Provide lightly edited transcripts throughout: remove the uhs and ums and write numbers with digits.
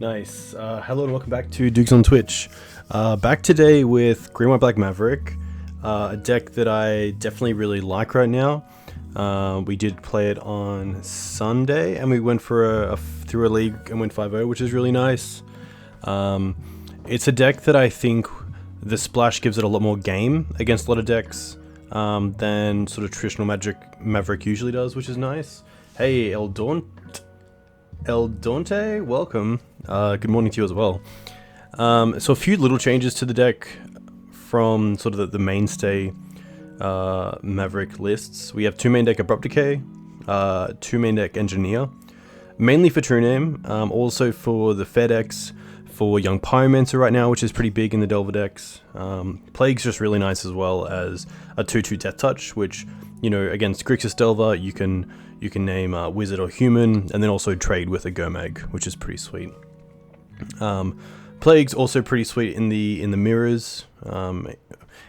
Nice. Hello and welcome back to Dukes on Twitch. Back today with Green White Black Maverick, a deck that I definitely really like right now. We did play it on Sunday, and we went for through a league and went 5-0, which is really nice. It's a deck that I think the splash gives it a lot more game against a lot of decks than sort of traditional Maverick usually does, which is nice. Hey, Eldonte, welcome. Good morning to you as well. So a few little changes to the deck from sort of the mainstay Maverick lists. We have 2 main deck Abrupt Decay, 2 main deck Engineer, mainly for True Name, also for the fair decks, for Young Pyromancer right now, which is pretty big in the Delver decks. Plague's just really nice as well as a 2/2 Death Touch, which, you know, against Grixis Delver, you can name Wizard or Human, and then also trade with a Gomag, which is pretty sweet. Plague's also pretty sweet in the mirrors.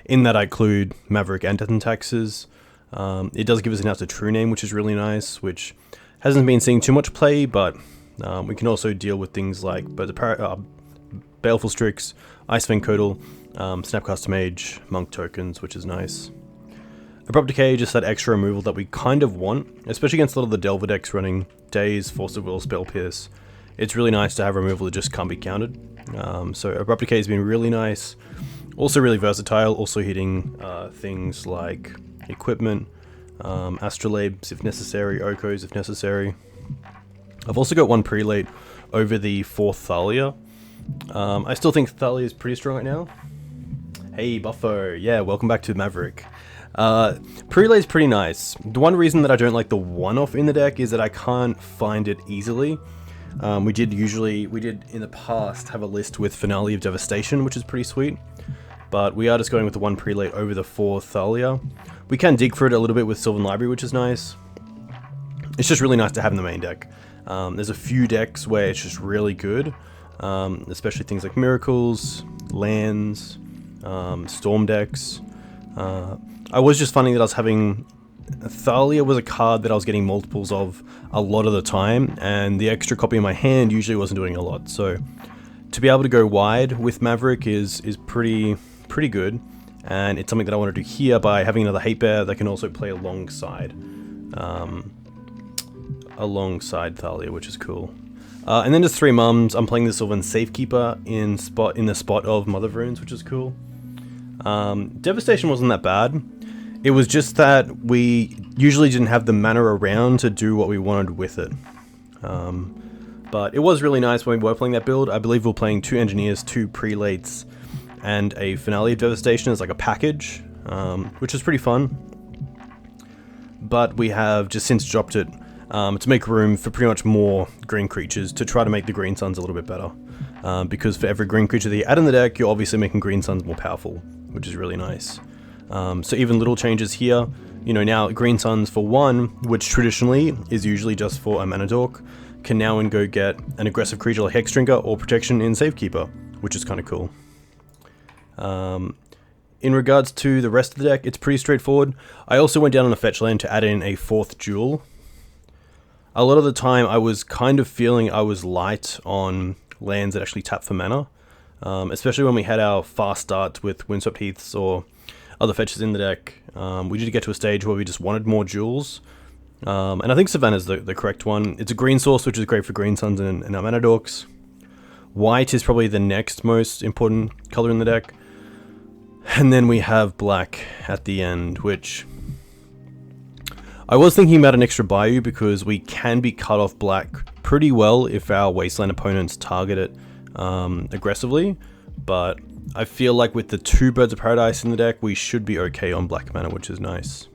In that I include Maverick and Death and Taxes. It does give us an out to True Name, which is really nice, which hasn't been seeing too much play, but we can also deal with things like Baleful Strix, Icevein Codal, Snapcaster Mage, Monk tokens, which is nice. Abrupt Decay, just that extra removal that we kind of want, especially against a lot of the Delver decks running Daze, Force of Will, Spell Pierce. It's really nice to have removal that just can't be countered. So Abrupt Decay has been really nice. Also really versatile, also hitting things like Equipment, Astrolabes if necessary, Okos if necessary. I've also got 1 Prelate over the 4th Thalia. I still think Thalia is pretty strong right now. Hey Buffo, yeah, welcome back to Maverick. Prelate's pretty nice. The one reason that I don't like the 1-off in the deck is that I can't find it easily. We did in the past have a list with Finale of Devastation, which is pretty sweet. But we are just going with the 1 Prelate over the 4 Thalia. We can dig for it a little bit with Sylvan Library, which is nice. It's just really nice to have in the main deck. There's a few decks where it's just really good, especially things like Miracles, Lands, Storm decks. I was just finding that I was having... Thalia was a card that I was getting multiples of a lot of the time, and the extra copy in my hand usually wasn't doing a lot. So to be able to go wide with Maverick is pretty good, and it's something that I want to do here by having another Hate Bear that can also play alongside Thalia, which is cool. And then just 3 mums. I'm playing the Sylvan Safekeeper in the spot of Mother of Runes, which is cool. Devastation wasn't that bad. It was just that we usually didn't have the mana around to do what we wanted with it. But it was really nice when we were playing that build. I believe we were playing 2 Engineers, 2 Prelates, and a Finale of Devastation as like a package, which was pretty fun. But we have just since dropped it to make room for pretty much more green creatures to try to make the Green Suns a little bit better. Because for every green creature that you add in the deck, you're obviously making Green Suns more powerful, which is really nice. So even little changes here, you know, now Green Suns for 1, which traditionally is usually just for a mana dork, can now and go get an aggressive creature like Hexdrinker or Protection in Safekeeper, which is kind of cool. In regards to the rest of the deck, it's pretty straightforward. I also went down on a fetch land to add in a 4th Jewel. A lot of the time I was kind of feeling I was light on lands that actually tap for mana, especially when we had our fast start with Windswept Heaths or other fetches in the deck. We did get to a stage where we just wanted more jewels. And I think Savannah's the correct one. It's a green source, which is great for Green Suns and our mana dorks. White is probably the next most important color in the deck. And then we have black at the end, which... I was thinking about an extra Bayou because we can be cut off black pretty well if our Wasteland opponents target it aggressively. But I feel like with the 2 Birds of Paradise in the deck, we should be okay on black mana, which is nice.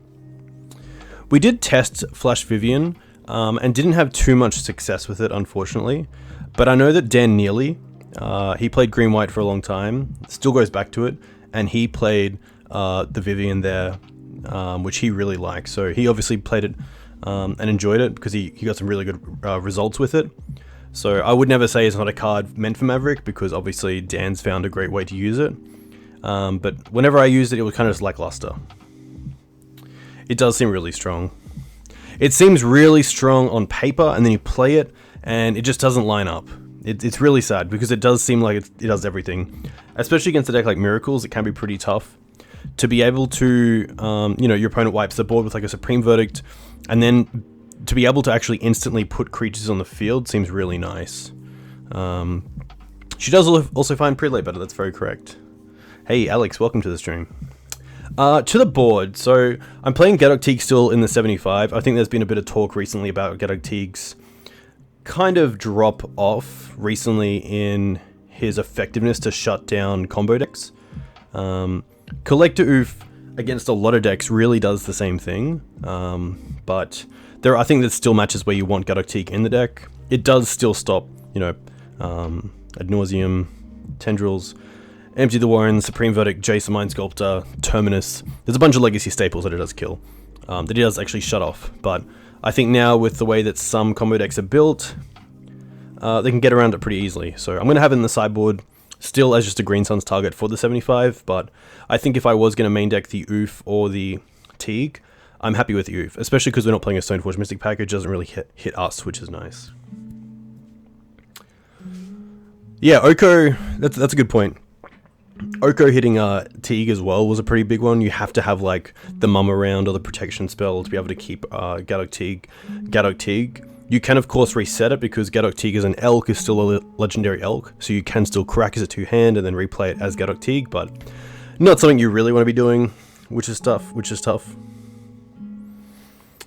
We did test Flash Vivian, and didn't have too much success with it, unfortunately. But I know that Dan Neely, he played Green-White for a long time, still goes back to it, and he played the Vivian there, which he really likes. So he obviously played it and enjoyed it because he got some really good results with it. So I would never say it's not a card meant for Maverick because obviously Dan's found a great way to use it. But whenever I used it, it was kind of just lackluster. It does seem really strong. It seems really strong on paper, and then you play it, and it just doesn't line up. It's really sad because it does seem like it does everything. Especially against a deck like Miracles, it can be pretty tough. To be able to, you know, your opponent wipes the board with like a Supreme Verdict, and then to be able to actually instantly put creatures on the field seems really nice. She does also find Prelate better, that's very correct. Hey Alex, welcome to the stream. To the board, so I'm playing Gadok Teeg still in the 75. I think there's been a bit of talk recently about Gadok Teeg's kind of drop off recently in his effectiveness to shut down combo decks. Collector Ouphe against a lot of decks really does the same thing, but I think there's still matches where you want Gadok Teeg in the deck. It does still stop, you know, Ad Nauseam, Tendrils, Empty the Warren, Supreme Verdict, Jason Mind Sculptor, Terminus. There's a bunch of legacy staples that it does kill, that it does actually shut off. But I think now with the way that some combo decks are built, they can get around it pretty easily. So I'm going to have it in the sideboard, still as just a Green Sun's target for the 75, but I think if I was going to main deck the Ouphe or the Teeg, I'm happy with the Ouphe, especially because we're not playing a Stoneforge Mystic package, doesn't really hit us, which is nice. Yeah, Oko, that's a good point. Oko hitting Teeg as well was a pretty big one. You have to have like the Mum around or the protection spell to be able to keep Gadok Teeg. You can of course reset it because Gadok Teeg as an elk is still a legendary elk, so you can still Karakas as a 2-hand and then replay it as Gadok Teeg, but not something you really want to be doing, which is tough.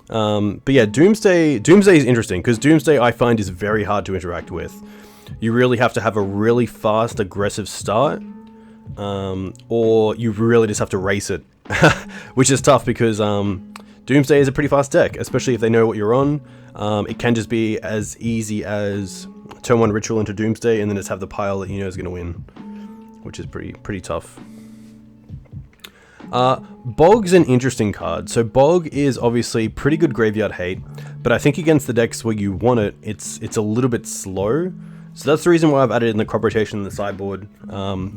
But yeah, Doomsday is interesting because Doomsday I find is very hard to interact with. You really have to have a really fast, aggressive start, or you really just have to race it, which is tough because Doomsday is a pretty fast deck, especially if they know what you're on. It can just be as easy as turn 1 Ritual into Doomsday and then just have the pile that you know is going to win, which is pretty tough. Bog's an interesting card. So Bog is obviously pretty good graveyard hate, but I think against the decks where you want it, it's a little bit slow. So that's the reason why I've added in the crop rotation in the sideboard,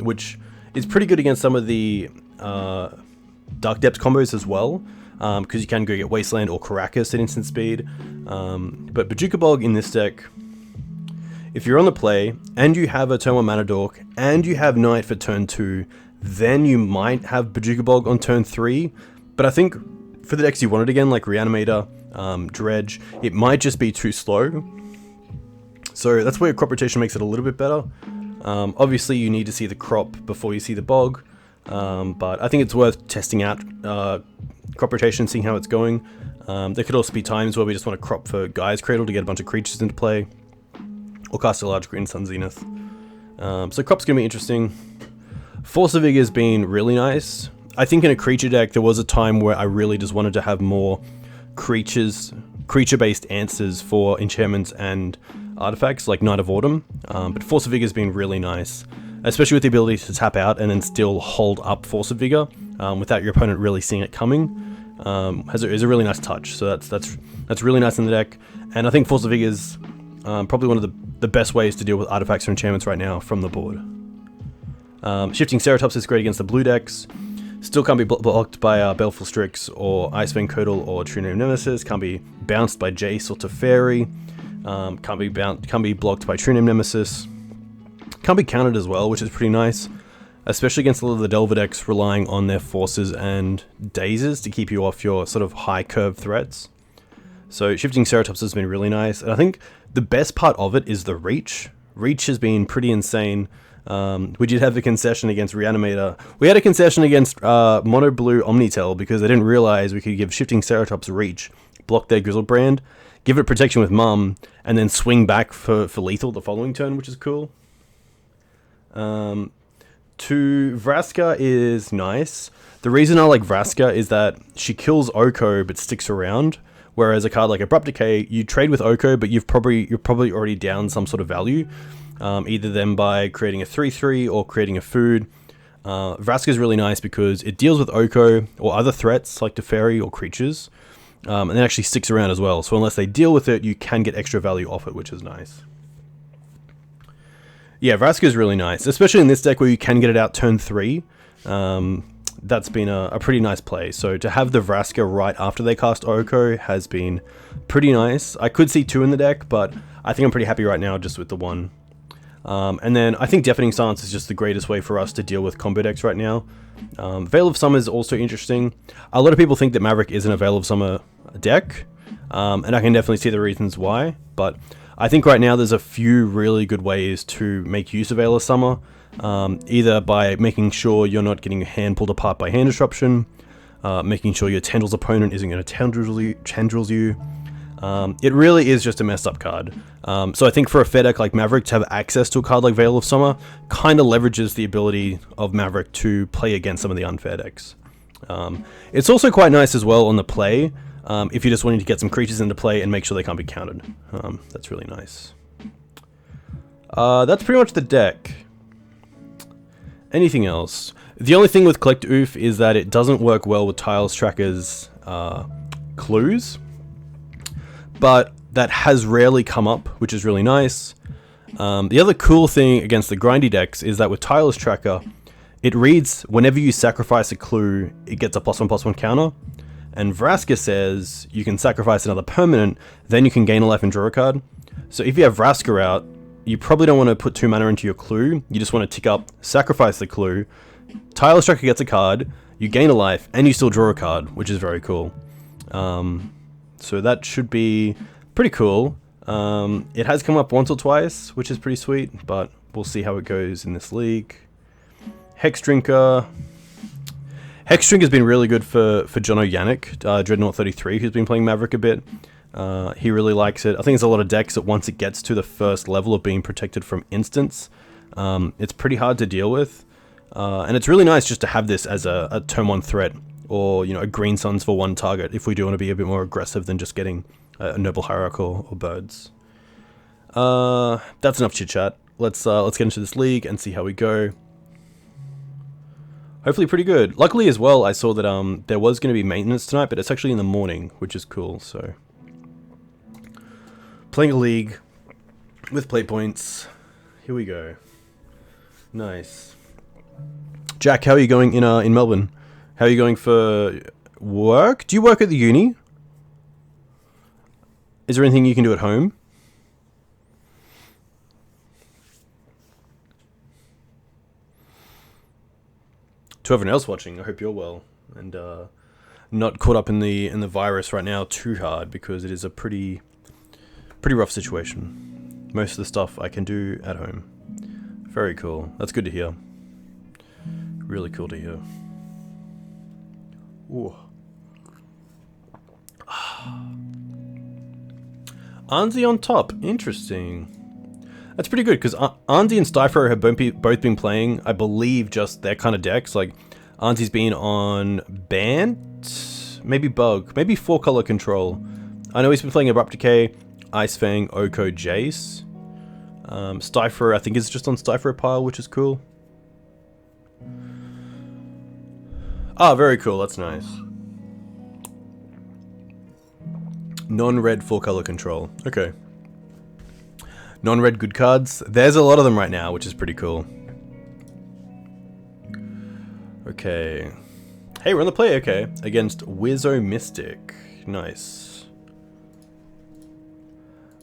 which is pretty good against some of the Dark Depths combos as well, because you can go get Wasteland or Karakas at instant speed. But Bojuka Bog in this deck, if you're on the play and you have a turn 1 Mana Dork and you have Knight for turn 2, then you might have Bojuka Bog on turn 3. But I think for the decks you want it again, like Reanimator, Dredge, it might just be too slow. So that's where crop rotation makes it a little bit better. Obviously you need to see the crop before you see the bog, but I think it's worth testing out crop rotation, seeing how it's going. There could also be times where we just want to crop for Gaia's Cradle to get a bunch of creatures into play, or cast a large Green Sun Zenith. So crop's going to be interesting. Force of Vigor's been really nice. I think in a creature deck there was a time where I really just wanted to have more creature-based answers for enchantments and artifacts like Knight of Autumn, but Force of Vigor's been really nice, especially with the ability to tap out and then still hold up Force of Vigor without your opponent really seeing it coming. Is a really nice touch, so that's really nice in the deck, and I think Force of Vigor's probably one of the best ways to deal with artifacts or enchantments right now from the board. Shifting Ceratops is great against the blue decks. Still can't be blocked by Baleful Strix or Icewind Codal or True Name Nemesis. Can't be bounced by Jace or Teferi. Can't be blocked by True Name Nemesis. Can't be countered as well, which is pretty nice, especially against a lot of the Delver decks relying on their forces and dazes to keep you off your sort of high curve threats. So Shifting Ceratops has been really nice, and I think the best part of it is the reach. Reach has been pretty insane. We did have the concession against Reanimator. We had a concession against Mono Blue Omnitel because they didn't realize we could give Shifting Ceratops reach, block their Grizzlebrand, give it protection with Mum, and then swing back for lethal the following turn, which is cool. To Vraska is nice. The reason I like Vraska is that she kills Oko but sticks around, whereas a card like Abrupt Decay, you trade with Oko, but you're probably already down some sort of value. Either them by creating a 3/3 or creating a food. Vraska is really nice because it deals with Oko or other threats like Teferi or creatures, and it actually sticks around as well. So unless they deal with it, you can get extra value off it, which is nice. Yeah, Vraska is really nice, especially in this deck where you can get it out turn 3. That's been a pretty nice play. So to have the Vraska right after they cast Oko has been pretty nice. I could see 2 in the deck, but I think I'm pretty happy right now just with the 1. And then I think Deafening Silence is just the greatest way for us to deal with combo decks right now. Veil of Summer is also interesting. A lot of people think that Maverick isn't a Veil of Summer deck, and I can definitely see the reasons why, but I think right now there's a few really good ways to make use of Veil of Summer, either by making sure you're not getting your hand pulled apart by hand disruption, making sure your Tendrils opponent isn't going to tendrils you. It really is just a messed up card. So I think for a fair deck like Maverick to have access to a card like Veil of Summer kind of leverages the ability of Maverick to play against some of the unfair decks. It's also quite nice as well on the play, if you're just wanting to get some creatures into play and make sure they can't be countered. That's really nice. That's pretty much the deck. Anything else? The only thing with Collector Ouphe is that it doesn't work well with Tireless Tracker's clues, but that has rarely come up, which is really nice. The other cool thing against the grindy decks is that with Tireless Tracker, it reads whenever you sacrifice a clue, it gets a +1/+1 counter. And Vraska says you can sacrifice another permanent, then you can gain a life and draw a card. So if you have Vraska out, you probably don't want to put 2 mana into your clue. You just want to tick up, sacrifice the clue. Tireless Tracker gets a card, you gain a life, and you still draw a card, which is very cool. So that should be pretty cool. It has come up once or twice, which is pretty sweet, but we'll see how it goes in this league. Hexdrinker. Hexdrinker's been really good for Jono Yannick, Dreadnought33, who's been playing Maverick a bit. He really likes it. I think there's a lot of decks that once it gets to the first level of being protected from instants, it's pretty hard to deal with. And it's really nice just to have this as a turn 1 threat, or a Green Suns for 1 target, if we do want to be a bit more aggressive than just getting a Noble Hierarch or birds. That's enough chit chat. Let's get into this league and see how we go. Hopefully pretty good. Luckily as well, I saw that there was going to be maintenance tonight, but it's actually in the morning, which is cool. So playing a league with play points. Here we go. Nice. Jack, how are you going in Melbourne? How are you going for work? Do you work at the uni? Is there anything you can do at home? To everyone else watching, I hope you're well and not caught up in the virus right now too hard, because it is a pretty rough situation. Most of the stuff I can do at home. Very cool. That's good to hear. Really cool to hear. Ooh. Anzi on top. Interesting. That's pretty good, because Anzi and Styfro have both been playing, I believe, just their kind of decks. Like, Anzi's been on Bant, maybe Bug, maybe 4-color Control. I know he's been playing Abrupt Decay, Ice Fang, Oko, Jace. Styfro, I think, is just on Styfro pile, which is cool. Ah, very cool, that's nice. Non-red 4-color Control. Okay. Non-red good cards. There's a lot of them right now, which is pretty cool. Okay. Hey, we're on the play, okay. Against Wizzo Mystic. Nice.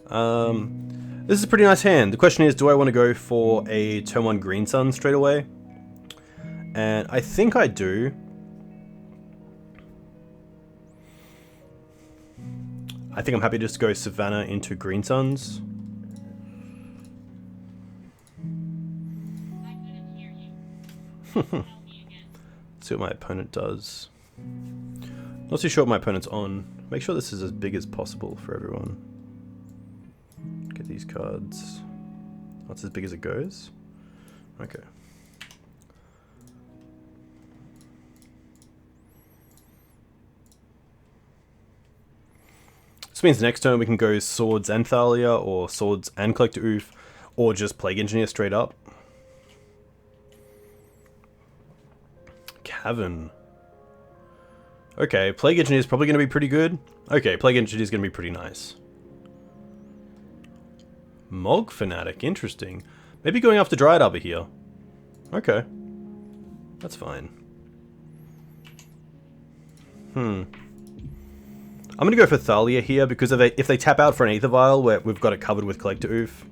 This is a pretty nice hand. The question is, do I want to go for a turn 1 Green Sun straight away? And I think I do. I think I'm happy to just go Savannah into Green Suns. Let's see what my opponent does. Not too sure what my opponent's on. Make sure this is as big as possible for everyone. Get these cards. That's as big as it goes. Okay. This means next turn we can go Swords and Thalia, or Swords and Collector Ouphe, or just Plague Engineer straight up. Cavern. Okay, Plague Engineer is probably going to be pretty good. Okay, Plague Engineer is going to be pretty nice. Mog Fanatic, interesting. Maybe going after Dryad Arbor here. Okay. That's fine. I'm going to go for Thalia here, because if they tap out for an Aether Vial, we've got it covered with Collector Ouphe.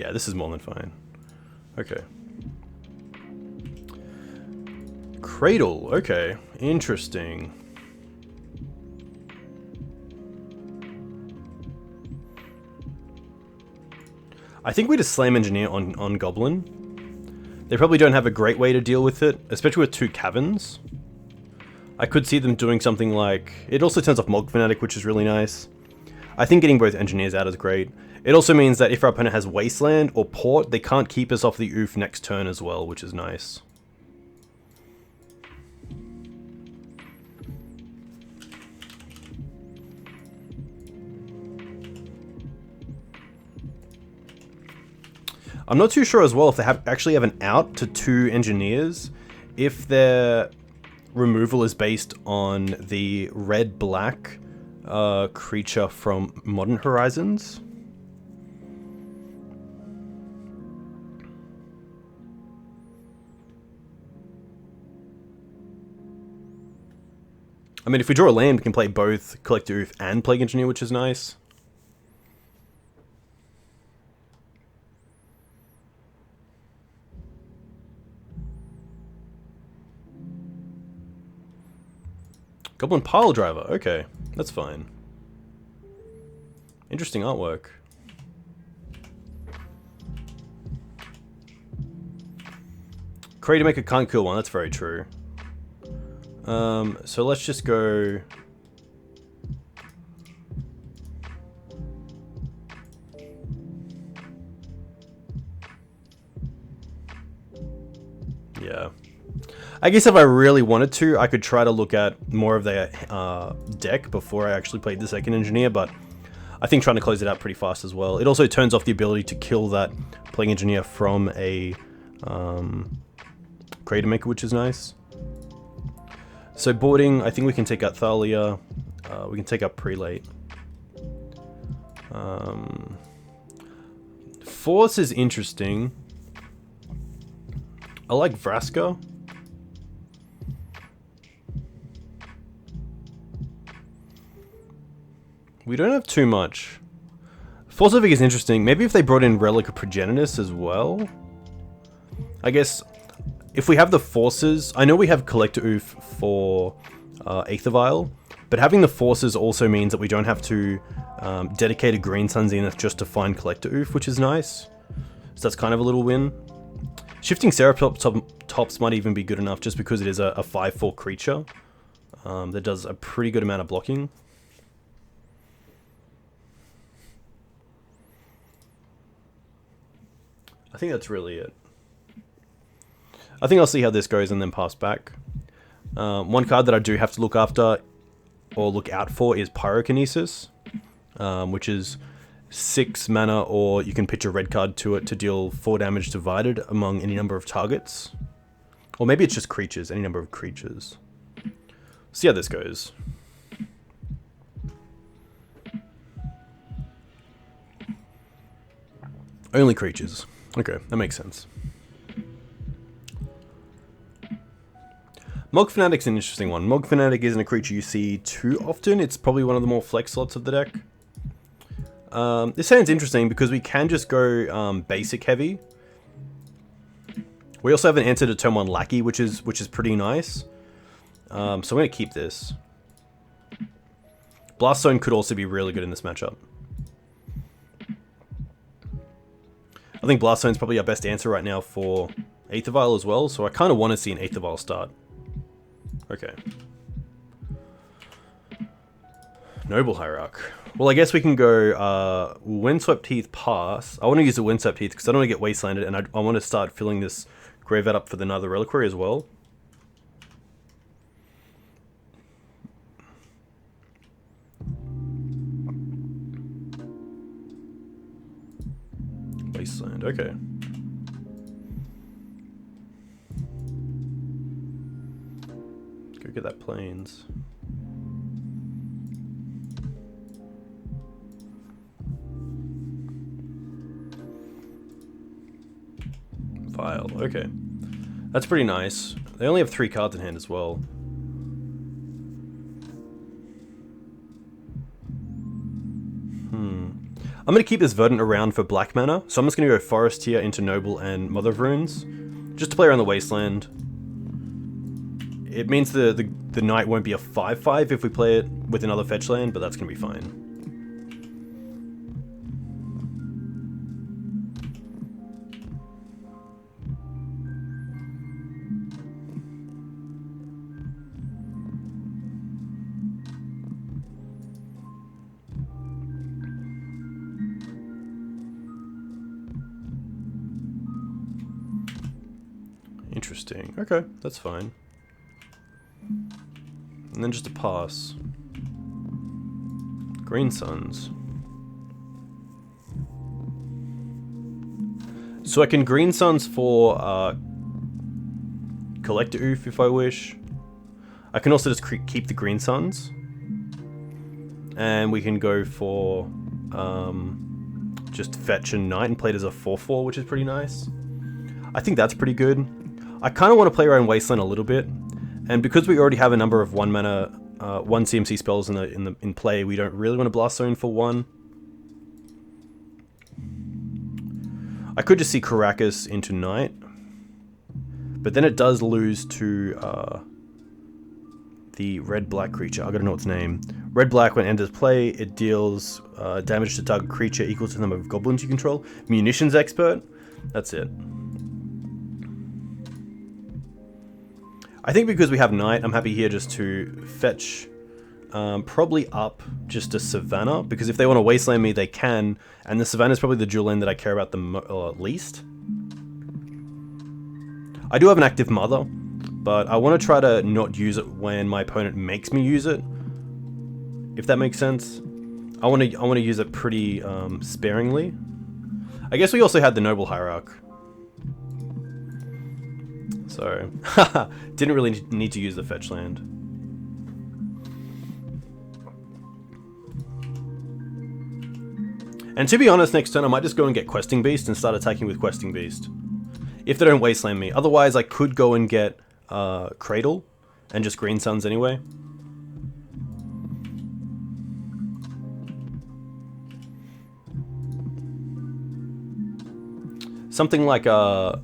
Yeah, this is more than fine. Okay. Cradle, okay. Interesting. I think we just Slam Engineer on Goblin. They probably don't have a great way to deal with it, especially with 2 caverns. I could see them doing something like... It also turns off Mog Fanatic, which is really nice. I think getting both Engineers out is great. It also means that if our opponent has Wasteland or Port, they can't keep us off the Ouphe next turn as well, which is nice. I'm not too sure as well if they actually have an out to 2 Engineers, if their removal is based on the red-black creature from Modern Horizons. I mean, if we draw a land, we can play both Collector Ouphe and Plague Engineer, which is nice. Goblin Pile Driver, okay, that's fine. Interesting artwork. Creator Maker can't kill one, that's very true. So let's just go... Yeah. I guess if I really wanted to, I could try to look at more of their deck before I actually played the second Engineer, but I think trying to close it out pretty fast as well. It also turns off the ability to kill that Plague Engineer from a Creator Maker, which is nice. So boarding, I think we can take out Thalia, we can take out Prelate. Force is interesting. I like Vraska. We don't have too much. Force of Vigor is interesting. Maybe if they brought in Relic of Progenitus as well? I guess if we have the forces... I know we have Collector Ouphe for Aether Vial, but having the forces also means that we don't have to dedicate a Green Sun Zenith just to find Collector Ouphe, which is nice. So that's kind of a little win. Shifting Ceratops might even be good enough just because it is a 5/4 creature that does a pretty good amount of blocking. I think that's really it. I think I'll see how this goes and then pass back. One card that I do have to look after or look out for is Pyrokinesis, which is 6 mana, or you can pitch a red card to it to deal 4 damage divided among any number of targets. Or maybe it's just creatures, any number of creatures. See how this goes. Only creatures. Okay, that makes sense. Mog Fanatic's an interesting one. Mog Fanatic isn't a creature you see too often. It's probably one of the more flex slots of the deck. This hand's interesting because we can just go basic heavy. We also have an answer to turn 1 Lackey, which is pretty nice. So I'm going to keep this. Blast Zone could also be really good in this matchup. I think Blast Zone's probably our best answer right now for Aether Vial as well, so I kind of want to see an Aether Vial start. Okay. Noble Hierarch. Well, I guess we can go Windswept Heath pass. I want to use the Windswept Heath because I don't want to get Wastelanded, and I want to start filling this graveyard up for another Reliquary as well. Wasteland, okay. Go get that Plains. File, okay. That's pretty nice. They only have 3 cards in hand as well. I'm going to keep this Verdant around for black mana, so I'm just going to go Forest here into Noble and Mother of Runes, just to play around the Wasteland. It means the Knight won't be a 5/5 if we play it with another fetch land, but that's going to be fine. Interesting. Okay, that's fine. And then just a pass. Green Suns. So I can Green Suns for Collector Ouphe if I wish. I can also just keep the Green Suns. And we can go for just fetch a Knight and play it as a 4/4, which is pretty nice. I think that's pretty good. I kind of want to play around Wasteland a little bit, and because we already have a number of 1 mana, 1 CMC spells in play, we don't really want to Blast Zone for 1. I could just see Karakas into Knight, but then it does lose to the red-black creature. I gotta know its name. Red-black, when it enters play, it deals damage to target creature equal to the number of goblins you control. Munitions Expert. That's it. I think because we have Knight, I'm happy here just to fetch probably up just a Savannah, because if they want to Wasteland me, they can, and the Savannah is probably the dual land that I care about the least. I do have an active Mother, but I want to try to not use it when my opponent makes me use it, if that makes sense. I want to use it pretty sparingly. I guess we also had the Noble Hierarch. So, didn't really need to use the fetch land. And to be honest, next turn I might just go and get Questing Beast and start attacking with Questing Beast. If they don't Wasteland me. Otherwise, I could go and get Cradle and just Green Suns anyway. Something like the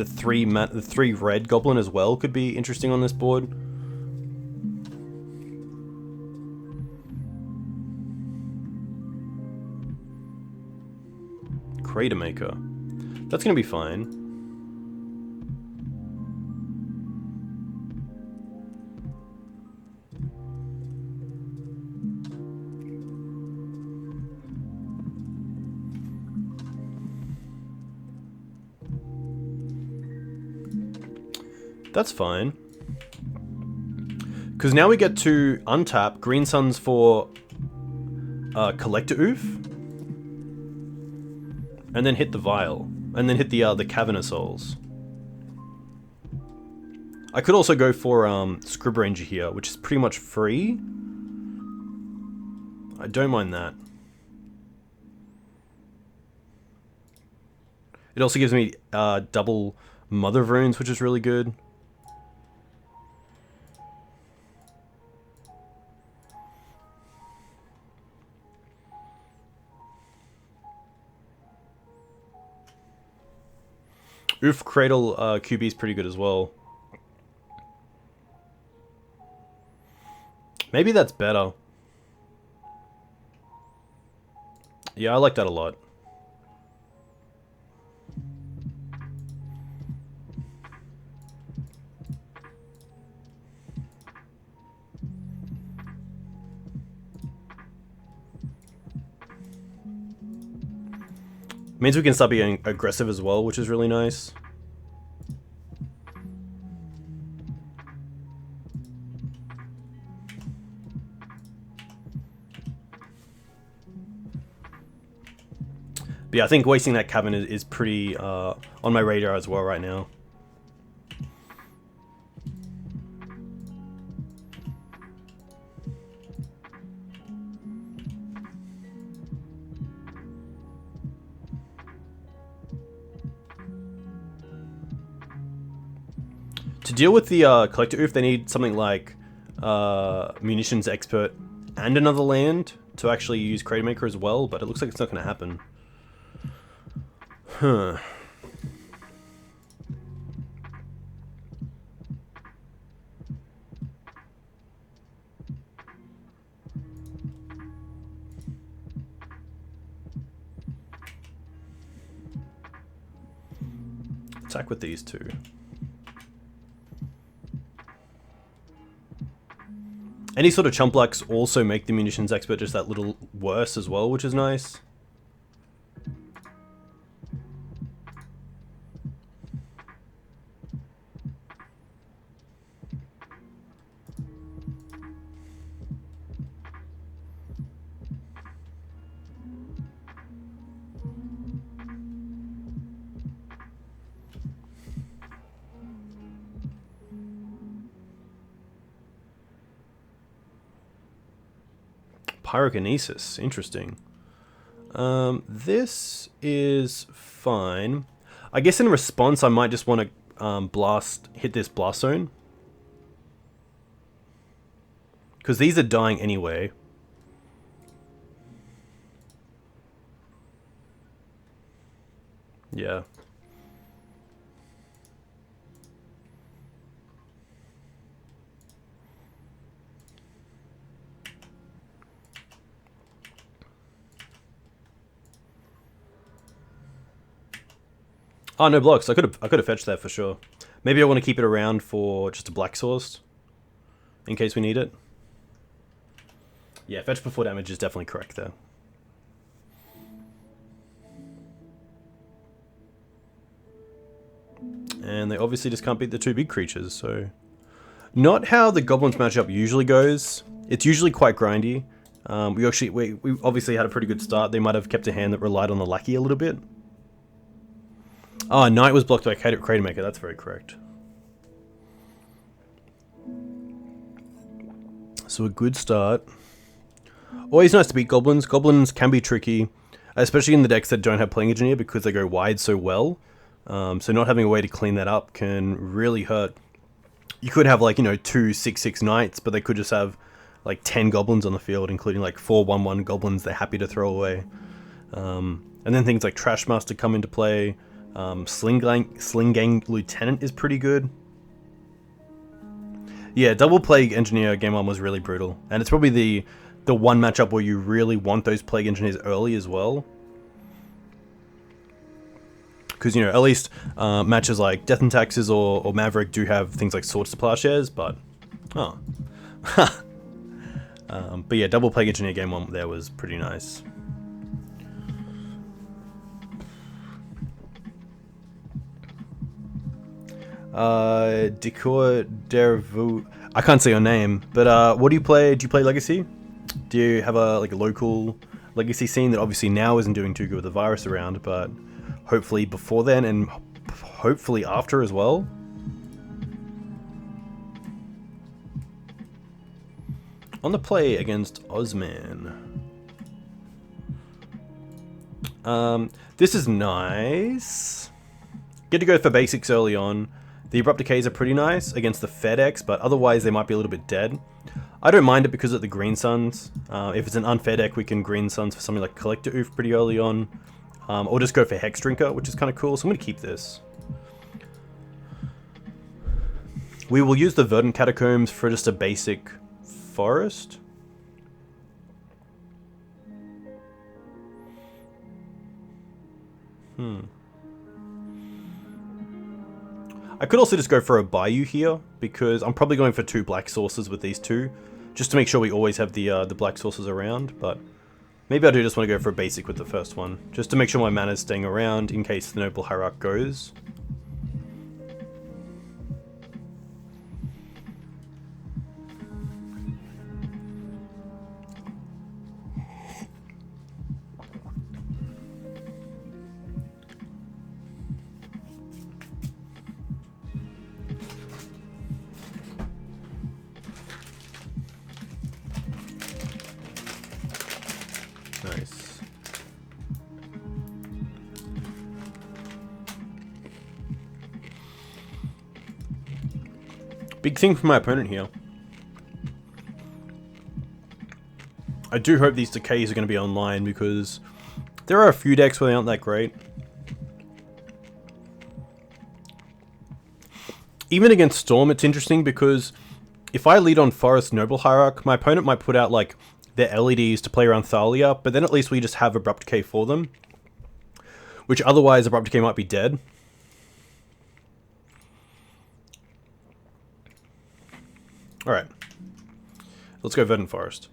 3 red goblin as well could be interesting on this board. Crater Maker. That's gonna be fine. That's fine. Because now we get to untap Green Suns for Collector Ouphe. And then hit the Vial. And then hit the Cavern Souls. I could also go for Scryb Ranger here, which is pretty much free. I don't mind that. It also gives me double Mother of Runes, which is really good. Ouphe Cradle QB is pretty good as well. Maybe that's better. Yeah, I like that a lot. Means we can start being aggressive as well, which is really nice. But yeah, I think wasting that Cavern is pretty on my radar as well right now. To deal with the Collector Ouphe, they need something like Munitions Expert and another land to actually use Creator Maker as well, but it looks like it's not going to happen. Huh. Attack with these two. Any sort of chump blacks also make the munitions expert just that little worse as well, which is nice. Pyrokinesis, interesting. This is fine. I guess in response, I might just want to hit this blast zone, because these are dying anyway. Yeah. Oh, no blocks. I could have fetched that for sure. Maybe I want to keep it around for just a black source, in case we need it. Yeah, fetch before damage is definitely correct there. And they obviously just can't beat the two big creatures, so... Not how the Goblins matchup usually goes. It's usually quite grindy. We obviously had a pretty good start. They might have kept a hand that relied on the Lackey a little bit. Oh, Knight was blocked by Creator Maker. That's very correct. So a good start. Always nice to beat Goblins. Goblins can be tricky, especially in the decks that don't have Playing Engineer because they go wide so well. So not having a way to clean that up can really hurt. You could have, like, you know, 2 6/6 Knights, but they could just have like 10 Goblins on the field, including like 4 1/1 Goblins they're happy to throw away. And then things like Trashmaster come into play. Sling Gang Lieutenant is pretty good. Yeah, double Plague Engineer game 1 was really brutal. And it's probably the one matchup where you really want those Plague Engineers early as well. Because, you know, at least matches like Death and Taxes or Maverick do have things like Swords to Plowshares, but... Oh. But yeah, double Plague Engineer game 1 there was pretty nice. Decor Dervu. I can't say your name, but what do you play? Do you play Legacy? Do you have a local Legacy scene that obviously now isn't doing too good with the virus around, but hopefully before then and hopefully after as well? On the play against Ozman. This is nice. Get to go for basics early on. The Abrupt Decays are pretty nice against the FedEx, but otherwise they might be a little bit dead. I don't mind it because of the Green Suns. If it's an unfair deck, we can Green Suns for something like Collector Ouphe pretty early on. Or just go for Hex Drinker, which is kind of cool, so I'm going to keep this. We will use the Verdant Catacombs for just a basic forest. I could also just go for a Bayou here, because I'm probably going for 2 black sources with these two, just to make sure we always have the black sources around, but maybe I do just want to go for a basic with the first one, just to make sure my mana's staying around in case the Noble Hierarch goes. Nice. Big thing for my opponent here. I do hope these decays are going to be online, because there are a few decks where they aren't that great. Even against Storm, it's interesting because if I lead on Forest Noble Hierarch, my opponent might put out like their LEDs to play around Thalia, but then at least we just have Abrupt Decay for them. Which otherwise Abrupt Decay might be dead. Alright. Let's go Verdant Forest.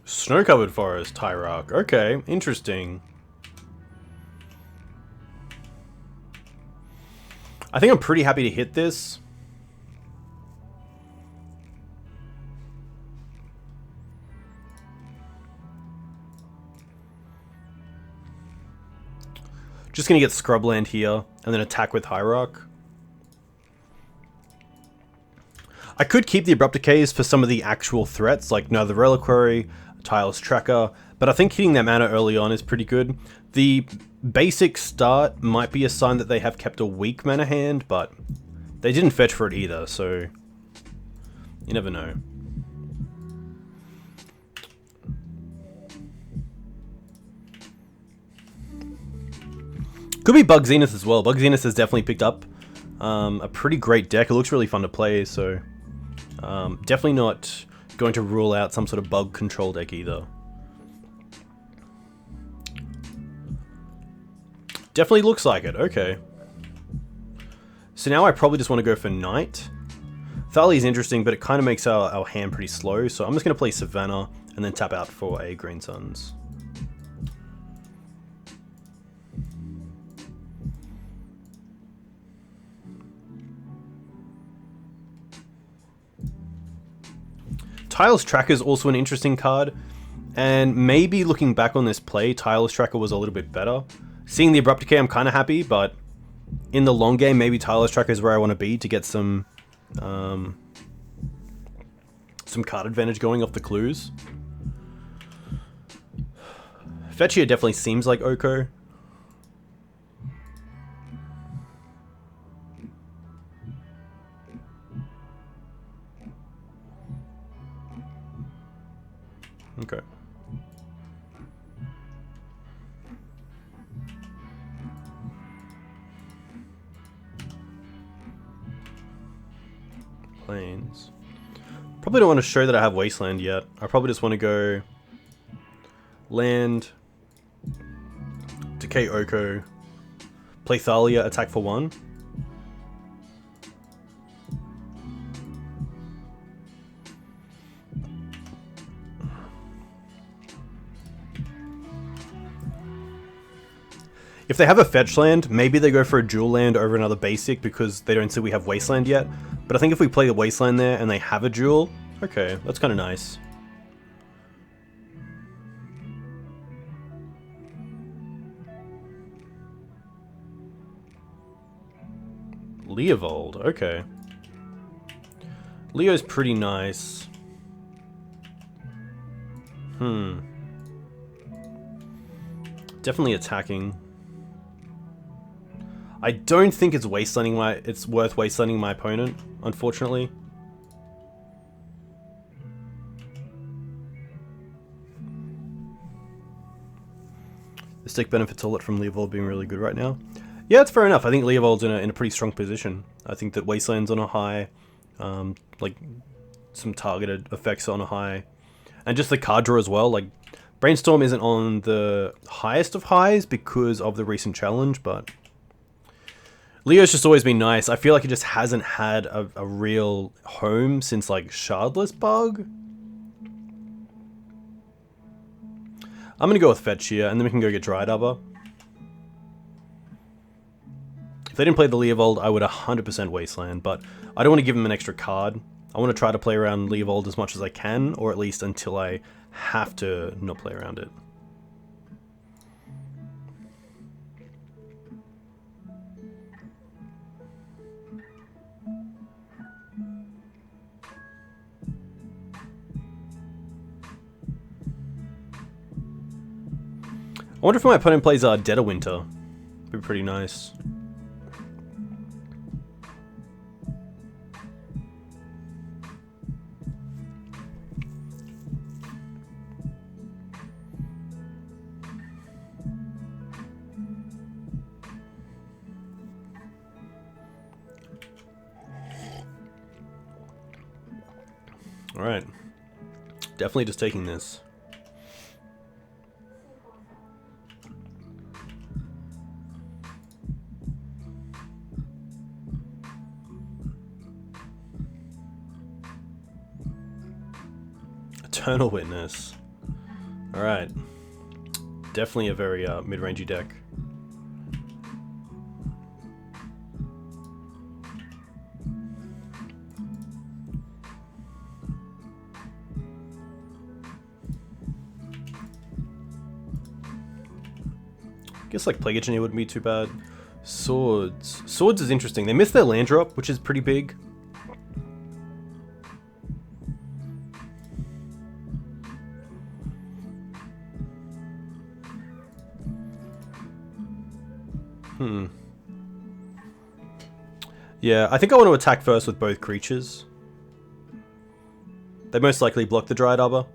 Snow-covered forest, Hierarch. Okay, interesting. I think I'm pretty happy to hit this. Just gonna get Scrubland here, and then attack with Hierarch. I could keep the Abrupt Decays for some of the actual threats, like the Reliquary, Tireless Tracker, but I think hitting that mana early on is pretty good. The basic start might be a sign that they have kept a weak mana hand, but they didn't fetch for it either, so you never know. Could be BUG Zenith as well. BUG Zenith has definitely picked up a pretty great deck. It looks really fun to play, so definitely not going to rule out some sort of bug control deck either. Definitely looks like it, okay. So now I probably just want to go for Knight. Thalia is interesting, but it kind of makes our hand pretty slow, so I'm just going to play Savannah and then tap out for a Green Suns. Tireless Tracker is also an interesting card, and maybe looking back on this play, Tireless Tracker was a little bit better. Seeing the Abrupt Decay, I'm kind of happy, but in the long game, maybe Tireless Tracker is where I want to be to get some card advantage going off the clues. Fetch here definitely seems like Oko. Okay. Plains. Probably don't want to show that I have Wasteland yet. I probably just want to go land, Decay Oko, play Thalia, attack for 1. If they have a fetch land, maybe they go for a dual land over another basic because they don't see we have Wasteland yet. But I think if we play the Wasteland there and they have a dual, okay, that's kind of nice. Leovold, okay. Leo's pretty nice. Definitely attacking. I don't think it's it's worth wastelanding my opponent, unfortunately. This deck benefits a lot from Leovold being really good right now. Yeah, it's fair enough. I think Leovold's in a pretty strong position. I think that Wasteland's on a high, like some targeted effects on a high, and just the card draw as well. Like Brainstorm isn't on the highest of highs because of the recent challenge, but Leo's just always been nice. I feel like it just hasn't had a real home since like Shardless Bug. I'm gonna go with Fetch here, and then we can go get Dryad Arbor. If they didn't play the Leovold, I would 100% Wasteland, but I don't want to give him an extra card. I want to try to play around Leovold as much as I can, or at least until I have to not play around it. I wonder if my opponent plays Dead of Winter. Be pretty nice. Alright. Definitely just taking this. Eternal Witness. Alright. Definitely a very mid-rangey deck. I guess like Plague Engineer wouldn't be too bad. Swords. Swords is interesting. They missed their land drop, which is pretty big. Yeah, I think I want to attack first with both creatures. They most likely block the Dryad Arbor.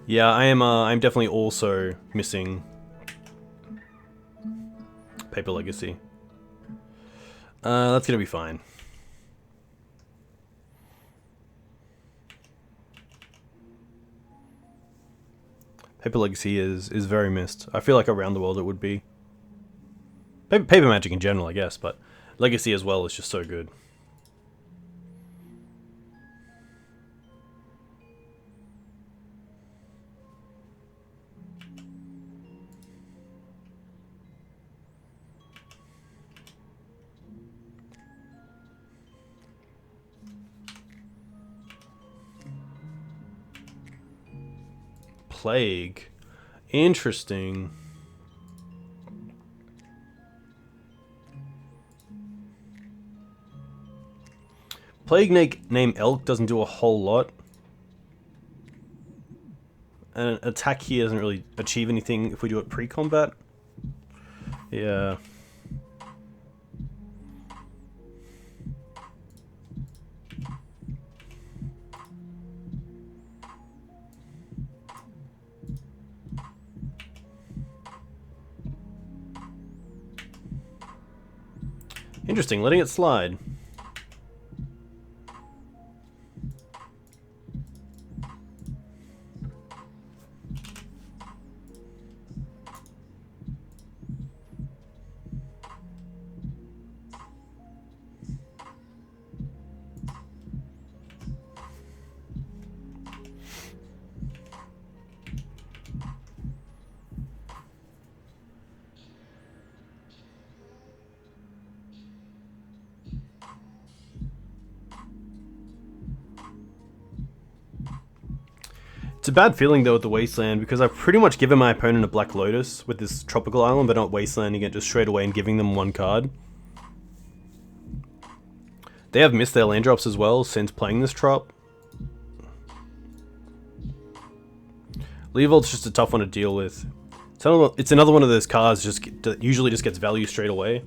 Yeah, I'm definitely also missing Paper Legacy. That's gonna be fine. Paper Legacy is very missed. I feel like around the world it would be. Paper Magic in general, I guess, but Legacy as well is just so good. Plague. Interesting. Plague name Elk doesn't do a whole lot. And an attack here doesn't really achieve anything if we do it pre-combat. Yeah. Interesting, letting it slide. It's a bad feeling though with the Wasteland because I've pretty much given my opponent a Black Lotus with this Tropical Island, but not Wastelanding it just straight away and giving them one card. They have missed their land drops as well since playing this trop. Leovold's just a tough one to deal with. It's another one of those cards that usually just gets value straight away.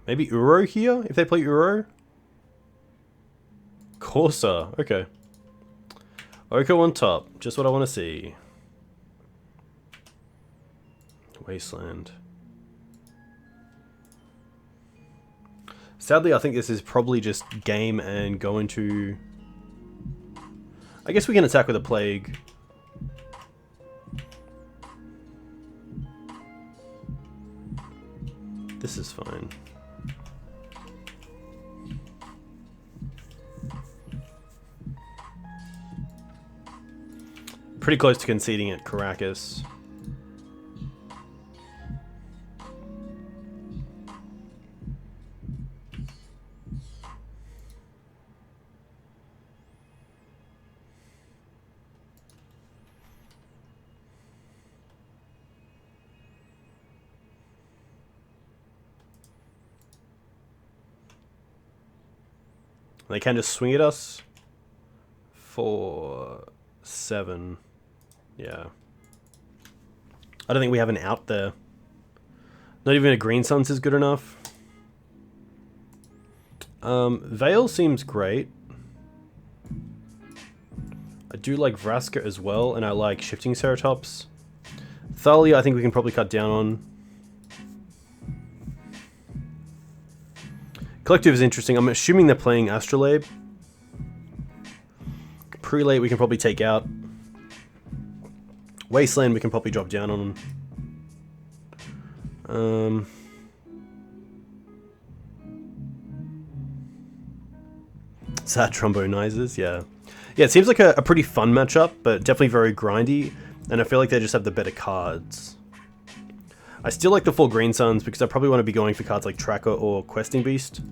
Maybe Uro here, if they play Uro? Corsa, okay. Oko on top, just what I want to see. Wasteland. Sadly, I think this is probably just game and go into... I guess we can attack with a Plague. This is fine. Pretty close to conceding at Karakas. They can just swing at us for 7. Yeah. I don't think we have an out there. Not even a Green Suns is good enough. Veil seems great. I do like Vraska as well, and I like Shifting Ceratops. Thalia I think we can probably cut down on. Collective is interesting. I'm assuming they're playing Astrolabe. Prelate we can probably take out. Wasteland we can probably drop down on. Sad Trombonizers, yeah. Yeah, it seems like a pretty fun matchup, but definitely very grindy, and I feel like they just have the better cards. I still like the 4 Green Suns because I probably want to be going for cards like Tracker or Questing Beast.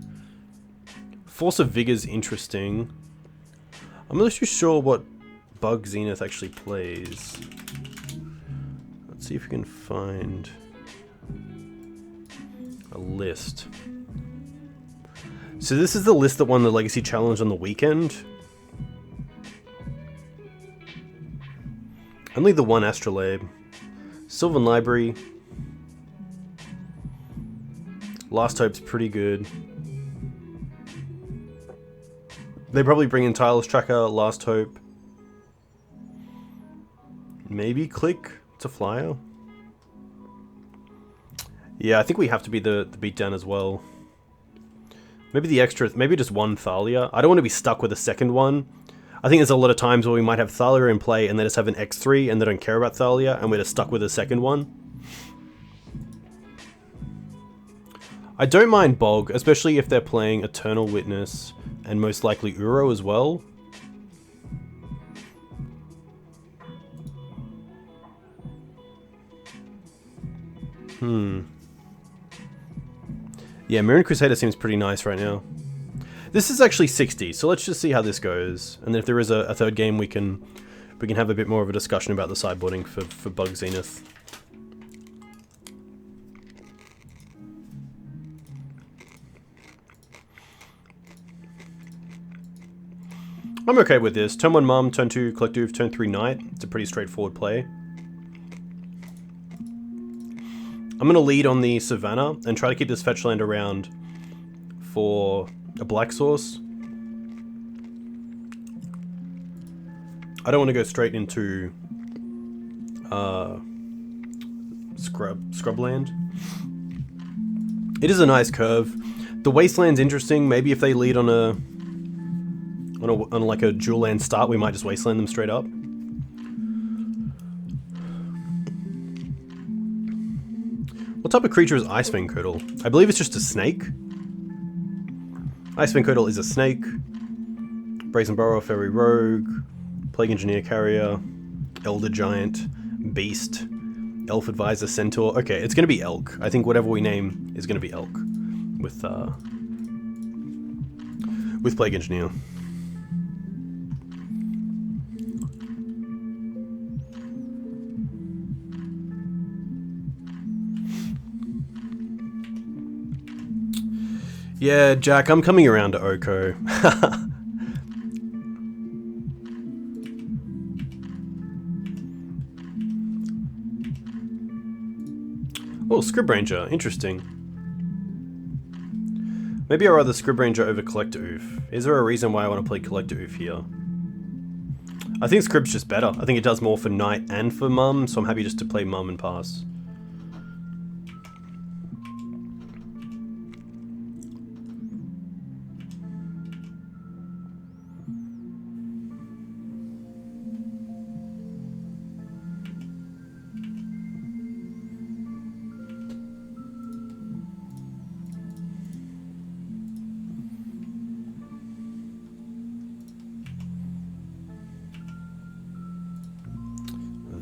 Force of Vigor's interesting. I'm not too sure what BUG Zenith actually plays. Let's see if we can find a list. So this is the list that won the Legacy Challenge on the weekend. Only the one Astrolabe. Sylvan Library. Last Hope's pretty good. They probably bring in Tireless Tracker, Last Hope. Maybe Click to Flyer. Yeah, I think we have to be the beatdown as well. Maybe the extra, maybe just one Thalia. I don't want to be stuck with a second one. I think there's a lot of times where we might have Thalia in play and they just have an X3 and they don't care about Thalia and we're just stuck with a second one. I don't mind Bog, especially if they're playing Eternal Witness and most likely Uro as well. Yeah, Mirren Crusader seems pretty nice right now. This is actually 60, so let's just see how this goes. And then if there is a third game, we can have a bit more of a discussion about the sideboarding for BUG Zenith. I'm okay with this. Turn 1 Mum, turn 2 Collector Ouphe, turn 3 Knight. It's a pretty straightforward play. I'm going to lead on the Savannah and try to keep this fetch land around for a black source. I don't want to go straight into Scrubland. It is a nice curve. The Wasteland's interesting. Maybe if they lead on like a dual land start, we might just Wasteland them straight up. What type of creature is Icewind Curdle? I believe it's just a snake. Icewind Curdle is a snake. Brazen Burrow, Fairy Rogue, Plague Engineer Carrier, Elder Giant, Beast, Elf Advisor, Centaur. Okay, it's going to be Elk. I think whatever we name is going to be Elk with Plague Engineer. Yeah, Jack, I'm coming around to Oko. Oh, Scryb Ranger, interesting. Maybe I'd rather Scryb Ranger over Collector Ouphe. Is there a reason why I want to play Collector Ouphe here? I think Scryb's just better. I think it does more for Knight and for Mum, so I'm happy just to play Mum and pass.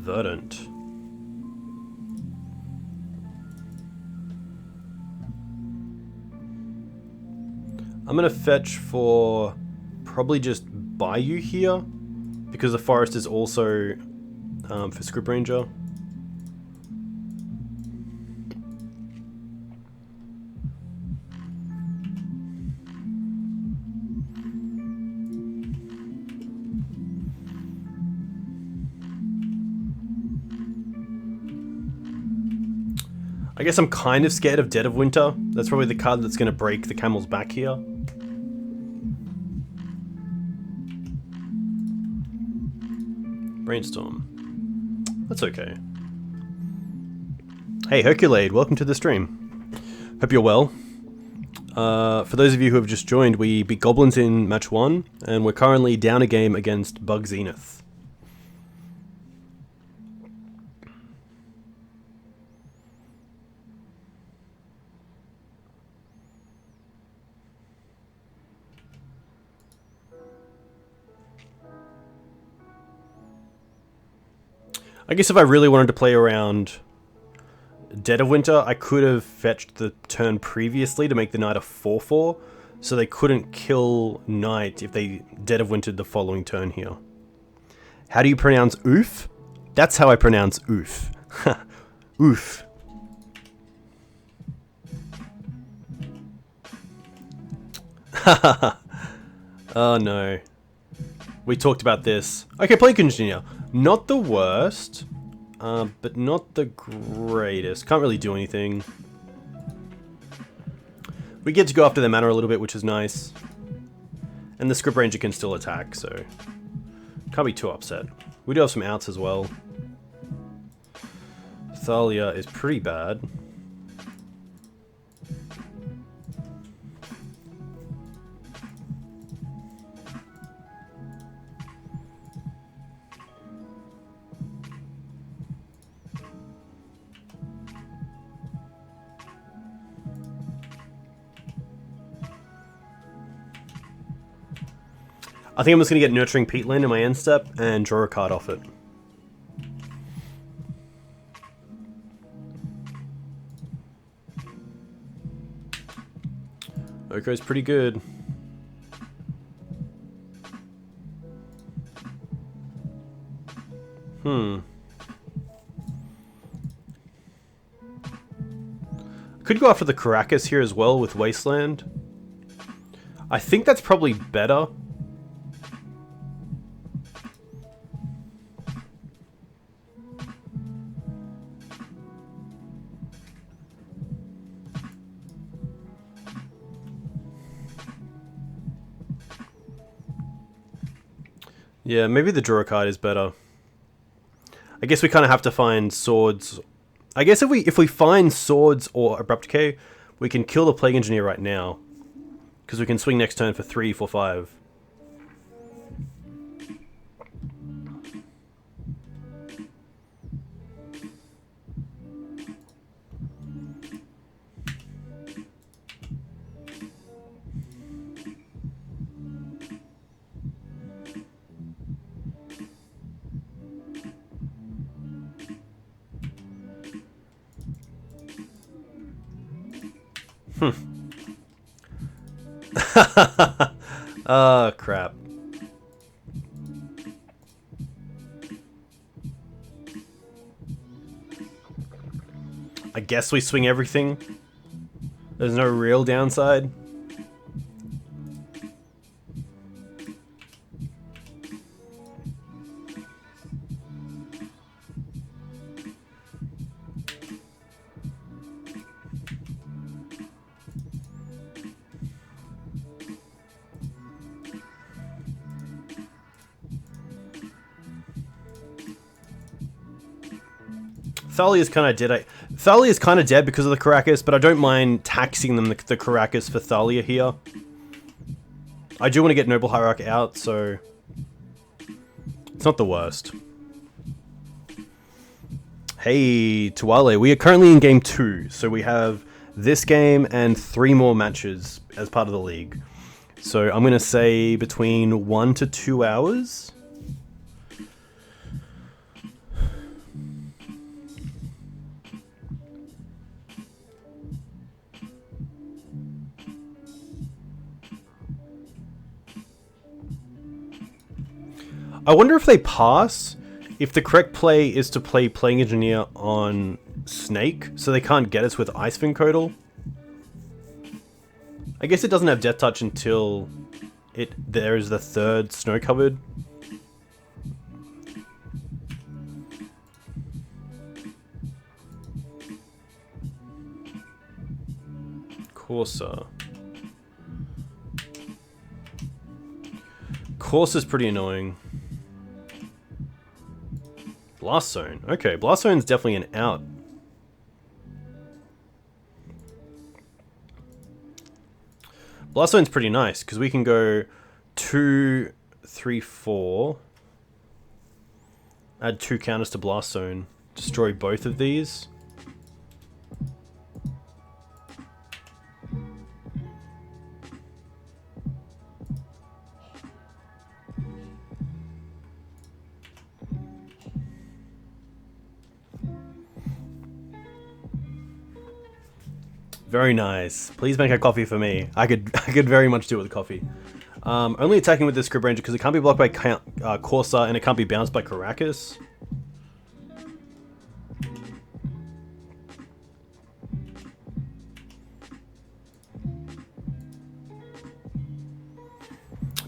Verdant. I'm gonna fetch for probably just Bayou here, because the forest is also for Scryb Ranger. I guess I'm kind of scared of Dead of Winter. That's probably the card that's going to break the camel's back here. Brainstorm. That's okay. Hey Herculade, welcome to the stream. Hope you're well. For those of you who have just joined, we beat Goblins in match 1, and we're currently down a game against BUG Zenith. I guess if I really wanted to play around Dead of Winter, I could have fetched the turn previously to make the knight a 4/4, so they couldn't kill knight if they Dead of Wintered the following turn here. How do you pronounce Ouphe? That's how I pronounce Ouphe. Ouphe. Oh no. We talked about this. Okay, play Engineer. Not the worst, but not the greatest. Can't really do anything. We get to go after their mana a little bit, which is nice. And the Scryb Ranger can still attack, so can't be too upset. We do have some outs as well. Thalia is pretty bad. I think I'm just going to get Nurturing Peatland in my end step and draw a card off it. Oko's pretty good. Could go after the Karakas here as well with Wasteland. I think that's probably better. Yeah, maybe the draw card is better. I guess we kind of have to find swords. I guess if we find swords or Abrupt Decay, we can kill the Plague Engineer right now, because we can swing next turn for 3, 4, 5. Oh, crap. I guess we swing everything. There's no real downside. Thalia is kind of dead. Thalia is kind of dead because of the Karakas, but I don't mind taxing them the Karakas for Thalia here. I do want to get Noble Hierarch out, so it's not the worst. Hey, Tuale, we are currently in game 2, so we have this game and 3 more matches as part of the league. So I'm going to say between 1 to 2 hours. I wonder if they pass if the correct play is to play Playing Engineer on Snake, so they can't get us with Icewind Codal. I guess it doesn't have Death Touch until there is the third snow-covered. Corsa. Corsa's pretty annoying. Blast Zone. Okay, Blast Zone's definitely an out. Blast Zone's pretty nice, because we can go 2, 3, 4. Add 2 counters to Blast Zone. Destroy both of these. Very nice. Please make a coffee for me. I could very much do it with coffee. Only attacking with the Scryb Ranger because it can't be blocked by Corsa and it can't be bounced by Karakas.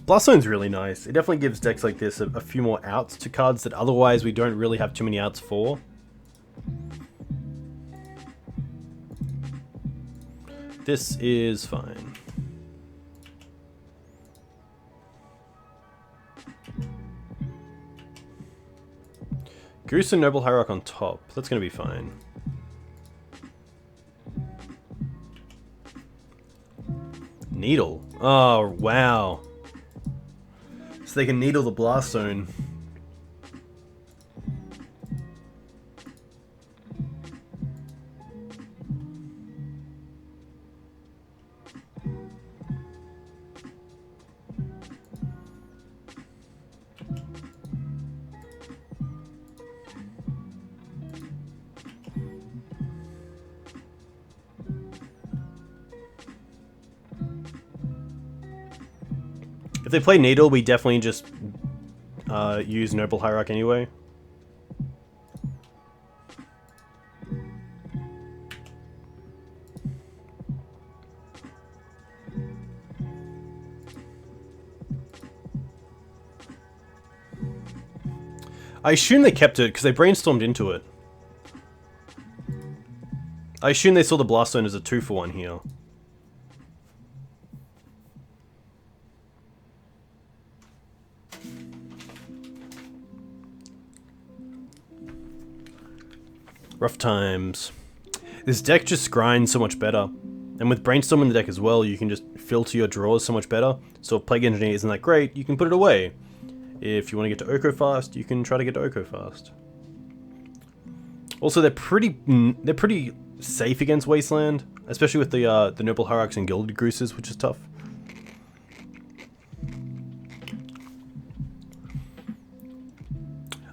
Blast Zone's really nice. It definitely gives decks like this a few more outs to cards that otherwise we don't really have too many outs for. This is fine. Goose and Noble Hierarch on top. That's going to be fine. Needle. Oh, wow. So they can needle the Blast Zone. If they play Needle, we definitely just use Noble Hierarch anyway. I assume they kept it because they brainstormed into it. I assume they saw the Blast Zone as a 2-for-1 here. Rough times. This deck just grinds so much better. And with Brainstorm in the deck as well, you can just filter your drawers so much better. So if Plague Engineer isn't that great, you can put it away. If you want to get to Oko fast, you can try to get to Oko fast. Also, they're pretty safe against Wasteland, especially with the Noble Hierarchs and Gilded Gooses, which is tough.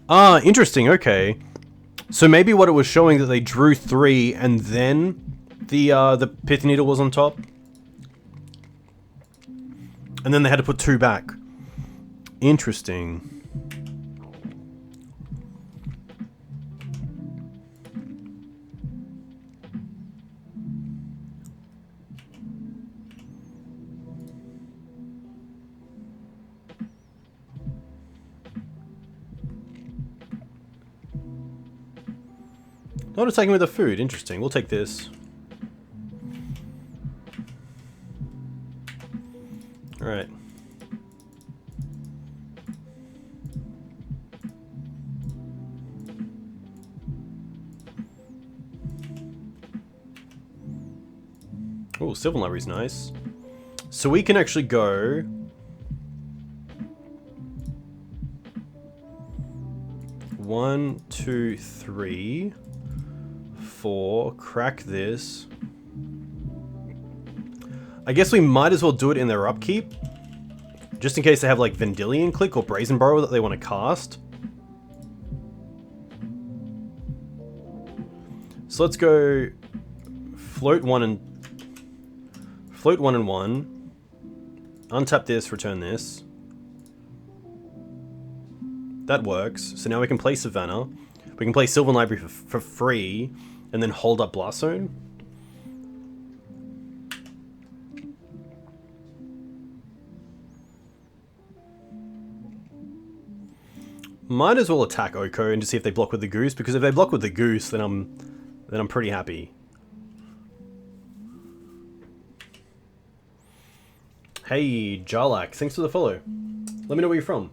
Ah, interesting, okay. So maybe what it was showing that they drew 3 and then the Pith Needle was on top. And then they had to put 2 back. Interesting. Not attacking with the food. Interesting. We'll take this. Alright. Oh, Sylvan Library's nice. So we can actually go... One, two, three... 4, crack this. I guess we might as well do it in their upkeep. Just in case they have like Vendilion Click or Brazen Burrow that they want to cast. So let's go float 1 and 1. Untap this, return this. that works. So now we can play Savannah. We can play Sylvan Library for free, and then hold up Blast Zone. Might as well attack Oko and just see if they block with the Goose, because if they block with the Goose, then I'm pretty happy. Hey, Jarlak, thanks for the follow. Let me know where you're from.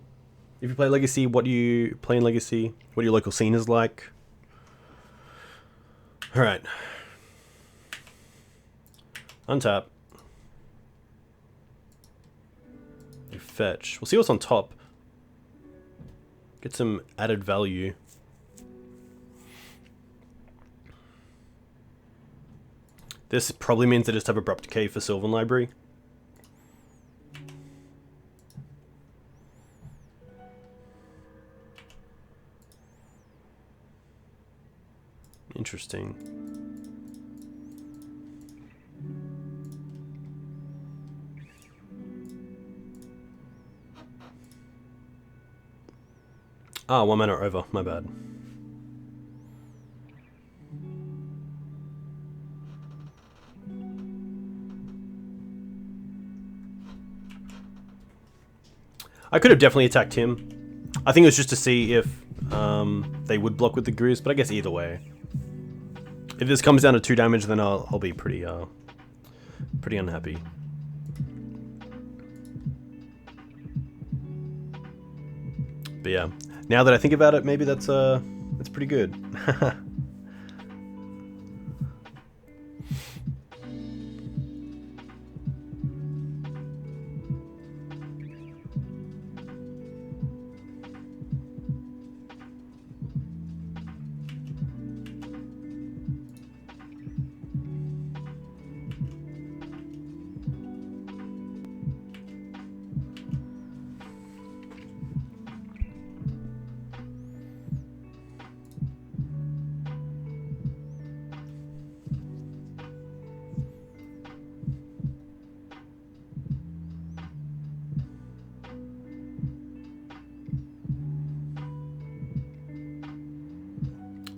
If you play Legacy, what do you play in Legacy? What your local scene is like? Alright. Untap. You fetch. We'll see what's on top. Get some added value. This probably means they just have Abrupt Decay for Sylvan Library. Interesting. Ah, 1 mana over, my bad. I could have definitely attacked him. I think it was just to see if they would block with the Goose, but I guess either way. If this comes down to 2 damage, then I'll be pretty unhappy. But yeah, now that I think about it, maybe that's pretty good.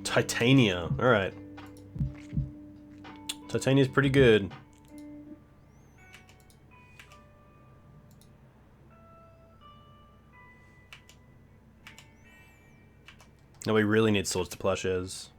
Titania, alright. Titania's pretty good. Now we really need Swords to Plowshares.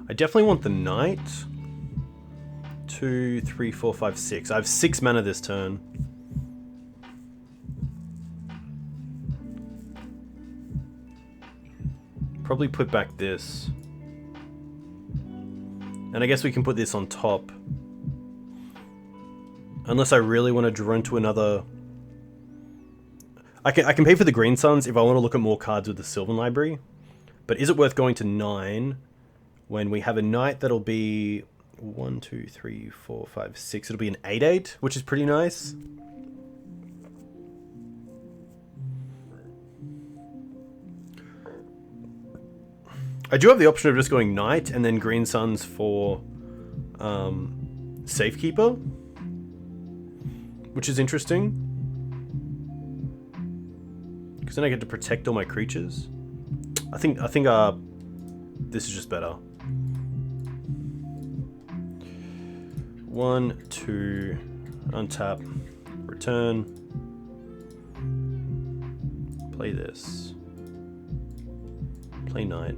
I definitely want the Knight. 2, 3, 4, 5, 6. I have 6 mana this turn. Probably put back this. And I guess we can put this on top. Unless I really want to draw into another... I can pay for the Green Suns if I want to look at more cards with the Sylvan Library. But is it worth going to 9 when we have a Knight that'll be 1, 2, 3, 4, 5, 6. It'll be an 8/8, which is pretty nice. I do have the option of just going Knight and then Green Suns for Safekeeper, which is interesting. Because then I get to protect all my creatures. I think this is just better. 1, 2, untap, return, play this, play Knight.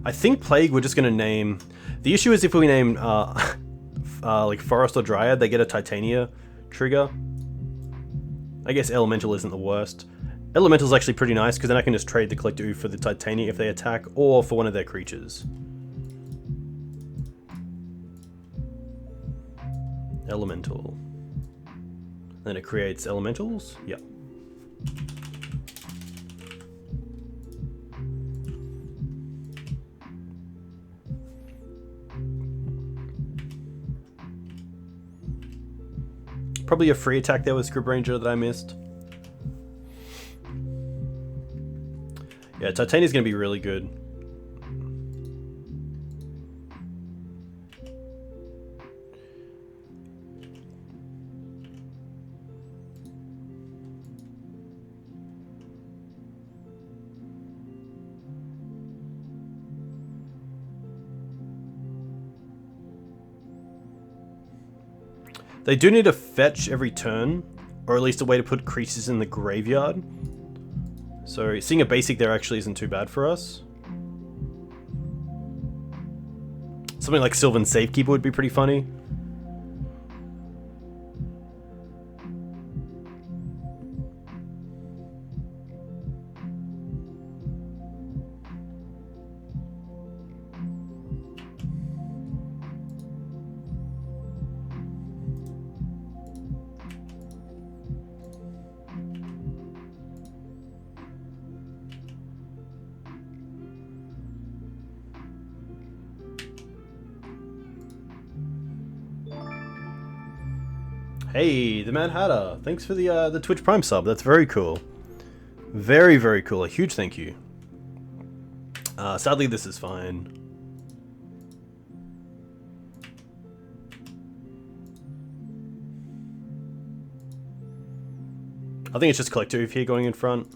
I think Plague we're just going to name... The issue is if we name like Forest or Dryad, they get a Titania trigger. I guess Elemental isn't the worst. Elemental's actually pretty nice because then I can just trade the Collector Ouphe for the Titania if they attack, or for one of their creatures. Elemental. Then it creates elementals? Yep. Probably a free attack there with Scryb Ranger that I missed. Yeah, Titania's going to be really good. They do need a fetch every turn, or at least a way to put creatures in the graveyard. So seeing a basic there actually isn't too bad for us. Something like Sylvan Safekeeper would be pretty funny. Hey, the Mad Hatter. Thanks for the Twitch Prime sub. That's very cool. Very, very cool. A huge thank you. Sadly, this is fine. I think it's just Collector Ouphe here going in front.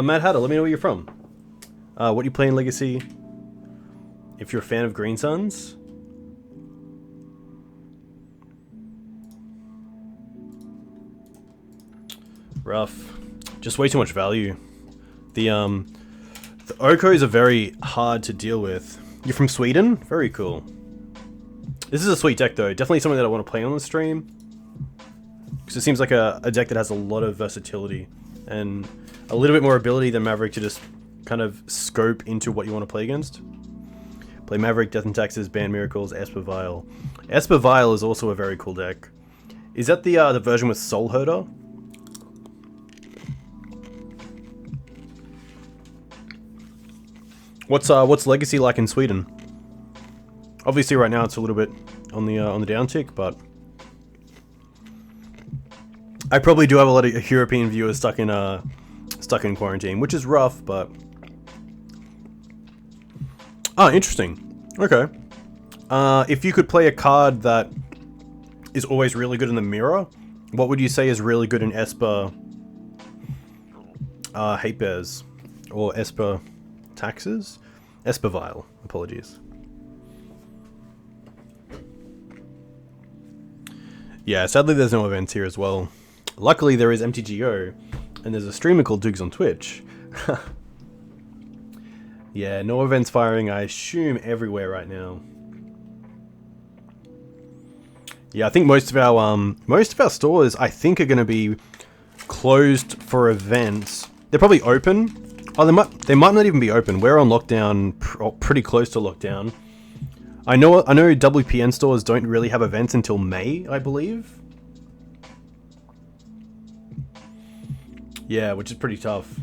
Mad Hatter, let me know where you're from. What you play in Legacy? If you're a fan of Green Suns. Rough. Just way too much value. The Okos are very hard to deal with. You're from Sweden? Very cool. This is a sweet deck though. Definitely something that I want to play on the stream. Because it seems like a deck that has a lot of versatility. And a little bit more ability than Maverick to just kind of scope into what you want to play against. Play Maverick, Death and Taxes, Ban Miracles, Esper Vial. Esper Vial is also a very cool deck. Is that the version with Soul Herder? What's Legacy like in Sweden? Obviously, right now it's a little bit on the downtick, but I probably do have a lot of European viewers stuck in quarantine, which is rough, but interesting. Okay. If you could play a card that is always really good in the mirror, what would you say is really good in Esper Hate Bears or Esper Taxes? Esper Vial. Apologies. Yeah, sadly there's no events here as well. Luckily there is MTGO, and there's a streamer called Dukes on Twitch. Yeah, no events firing, I assume, everywhere right now. Yeah, I think most of our stores, I think, are going to be closed for events. They're probably open. Oh, they might not even be open. We're on lockdown, pretty close to lockdown. I know WPN stores don't really have events until May, I believe. Yeah, which is pretty tough.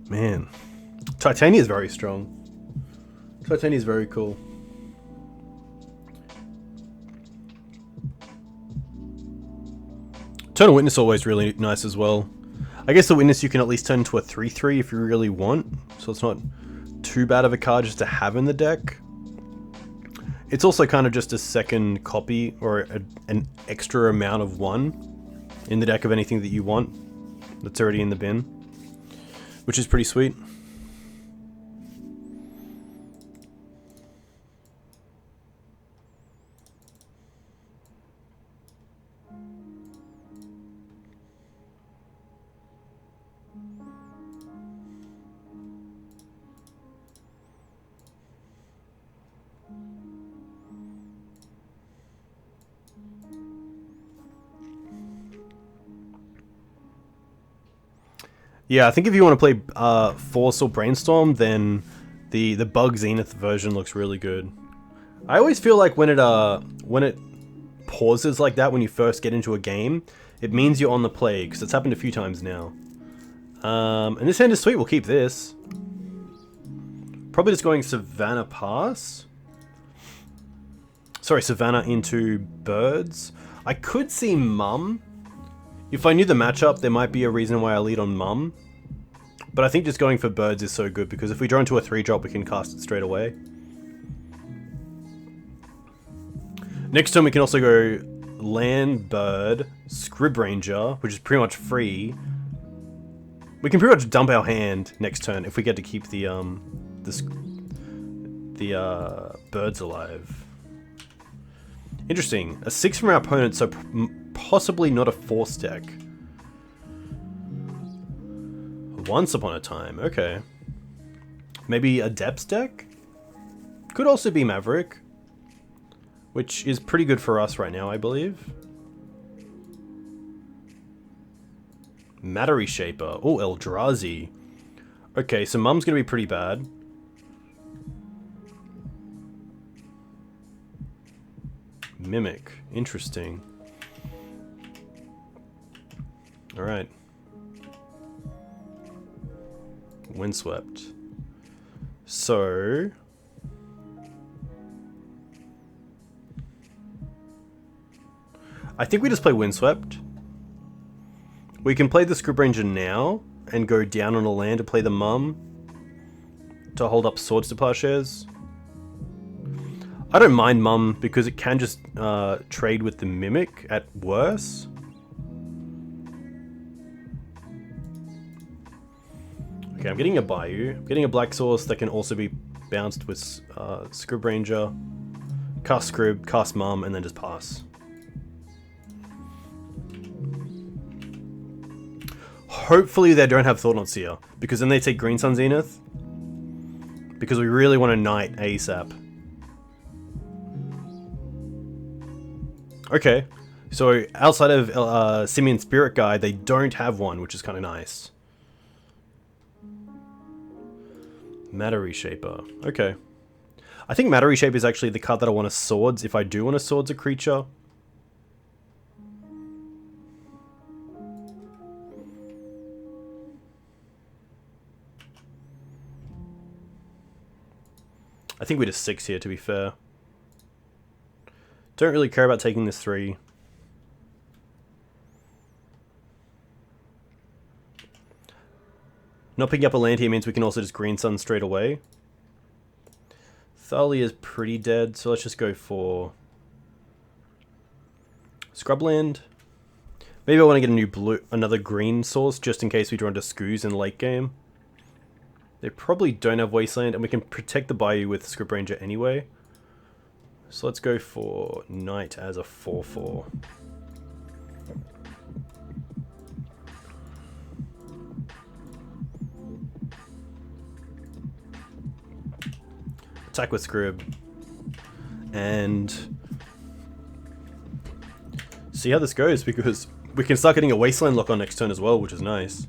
Man, Titania is very strong. Titania is very cool. Eternal Witness is always really nice as well. I guess the Witness you can at least turn into a 3/3 if you really want, so it's not too bad of a card just to have in the deck. It's also kind of just a second copy, or an extra amount of one in the deck of anything that you want that's already in the bin, which is pretty sweet. Yeah, I think if you want to play Force or Brainstorm, then The BUG Zenith version looks really good. I always feel like when it pauses like that when you first get into a game, it means you're on the play, because it's happened a few times now. And this hand is sweet, we'll keep this. Probably just going Savannah Pass. Sorry, Savannah into Birds. I could see Mum. If I knew the matchup, there might be a reason why I lead on Mum. But I think just going for Birds is so good, because if we draw into a 3-drop, we can cast it straight away. Next turn we can also go Land, Bird, Scryb Ranger, which is pretty much free. We can pretty much dump our hand next turn if we get to keep the birds alive. Interesting. A 6 from our opponent, so possibly not a Force deck. Once upon a time, okay. Maybe a Depths deck? Could also be Maverick, which is pretty good for us right now, I believe. Mattery Shaper. Oh, Eldrazi. Okay, so Mum's gonna be pretty bad. Mimic. Interesting. Alright. Windswept. So... I think we just play Windswept. We can play the Scryb Ranger now and go down on a land to play the Mum to hold up Swords to Plowshares. I don't mind Mum because it can just trade with the Mimic at worst. Okay, I'm getting a Bayou. I'm getting a Black Source that can also be bounced with Scryb Ranger. Cast Scryb, cast Mum, and then just pass. Hopefully they don't have Thought-Knot Seer, because then they take Green Sun Zenith. Because we really want to Knight ASAP. Okay, so outside of Simian Spirit Guide, they don't have one, which is kind of nice. Mattery Shaper. Okay. I think Mattery Shaper is actually the card that I want to Swords if I do want to Swords a creature. I think we just 6 here, to be fair. Don't really care about taking this 3. Not picking up a land here means we can also just Green Sun straight away. Thalia is pretty dead, so let's just go for Scrubland. Maybe I want to get a new another green source just in case we draw into Skoos in late game. They probably don't have Wasteland, and we can protect the Bayou with Scryb Ranger anyway. So let's go for Knight as a 4/4. Attack with Scryb. And see how this goes, because we can start getting a Wasteland lock on next turn as well, which is nice.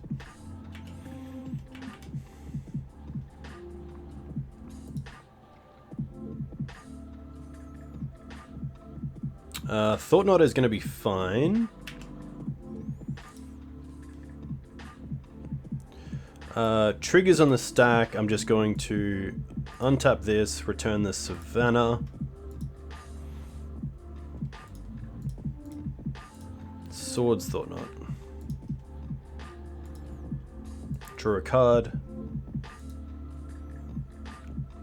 Thought-Knot is going to be fine. Triggers on the stack, I'm just going to untap this, return the Savannah. Swords Thought-Knot. Draw a card.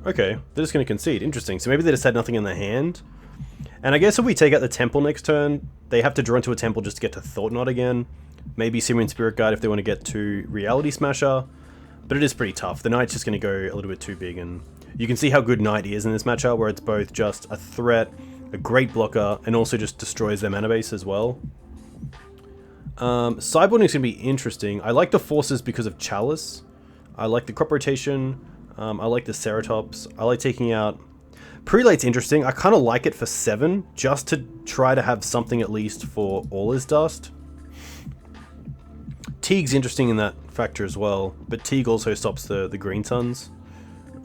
Okay, they're just going to concede. Interesting. So maybe they just had nothing in their hand. And I guess if we take out the Temple next turn, they have to draw into a Temple just to get to Thought-Knot again. Maybe Simian Spirit Guide if they want to get to Reality Smasher. But it is pretty tough. The Knight's just going to go a little bit too big. And you can see how good Knight is in this matchup, where it's both just a threat, a great blocker, and also just destroys their mana base as well. Sideboarding is going to be interesting. I like the Forces because of Chalice. I like the Crop Rotation. I like the Ceratops. I like taking out... Prelate's interesting. I kind of like it for 7, just to try to have something at least for All Is Dust. Teague's interesting in that factor as well, but Teague also stops the Green Suns.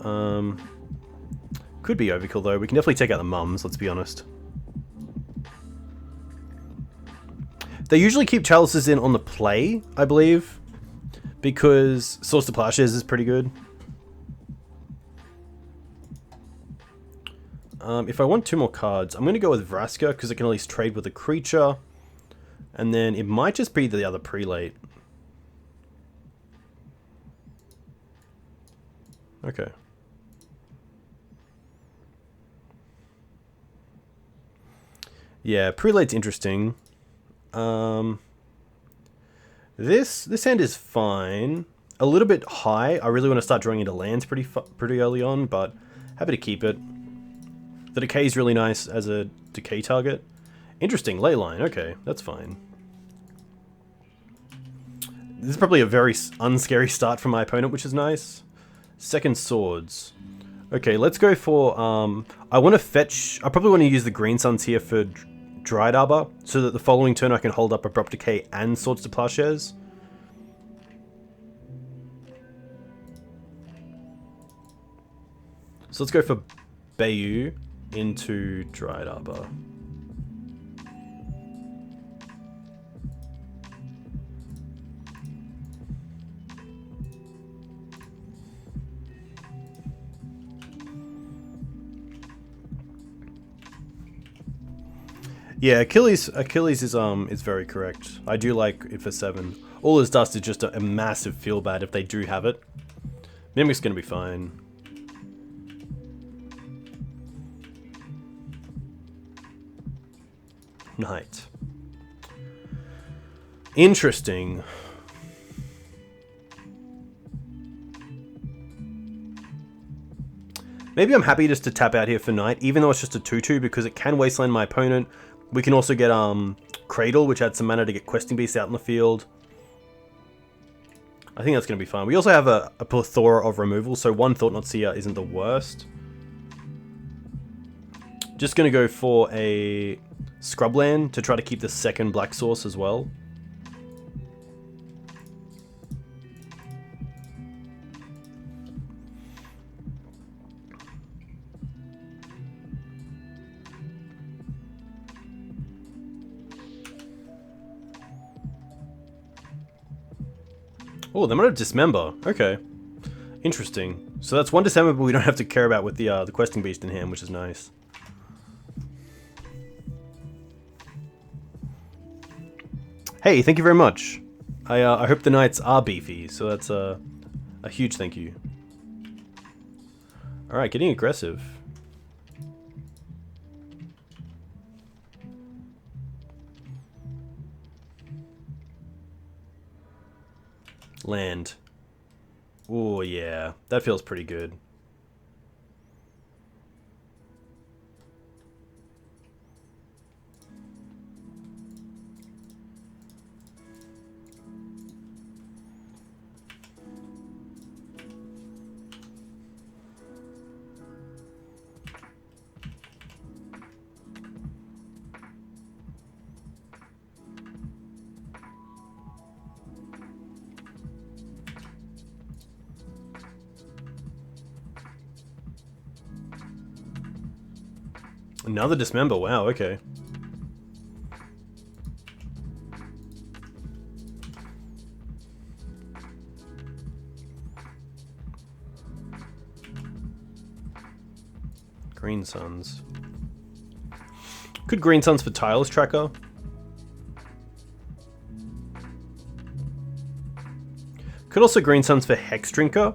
Could be overkill though. We can definitely take out the mums, let's be honest. They usually keep chalices in on the play, I believe, because Source to Plowshares is pretty good. If I want 2 more cards, I'm going to go with Vraska, because I can at least trade with a creature. And then it might just be the other Prelate. Okay. Yeah, Prelate's interesting. This hand is fine. A little bit high. I really want to start drawing into lands pretty early on, but happy to keep it. The decay is really nice as a decay target. Interesting, Leyline. Okay, that's fine. This is probably a very unscary start from my opponent, which is nice. Second Swords. Okay, let's go for... I want to fetch... I probably want to use the Green Suns here for Dryad Arbor, so that the following turn I can hold up Abrupt Decay and Swords to Plowshares. So let's go for Bayou into Dryad Arbor. Yeah, Achilles is very correct. I do like it for 7. All this dust is just a massive feel bad if they do have it. Mimic's gonna be fine. Knight. Interesting. Maybe I'm happy just to tap out here for Knight, even though it's just a 2/2, because it can wasteland my opponent. We can also get Cradle, which adds some mana to get Questing Beasts out in the field. I think that's going to be fine. We also have a plethora of removal, so 1 Thought-Knot Seer isn't the worst. Just going to go for a Scrubland to try to keep the second black source as well. Oh, they might have Dismember. Okay. Interesting. So that's 1 Dismember, but we don't have to care about with the Questing Beast in hand, which is nice. Hey, thank you very much. I hope the Knights are beefy, so that's a huge thank you. Alright, getting aggressive. Land. Oh yeah, that feels pretty good. Another Dismember, wow, okay. Green Suns. Could Green Suns for Tireless Tracker? Could also Green Suns for Hex Drinker,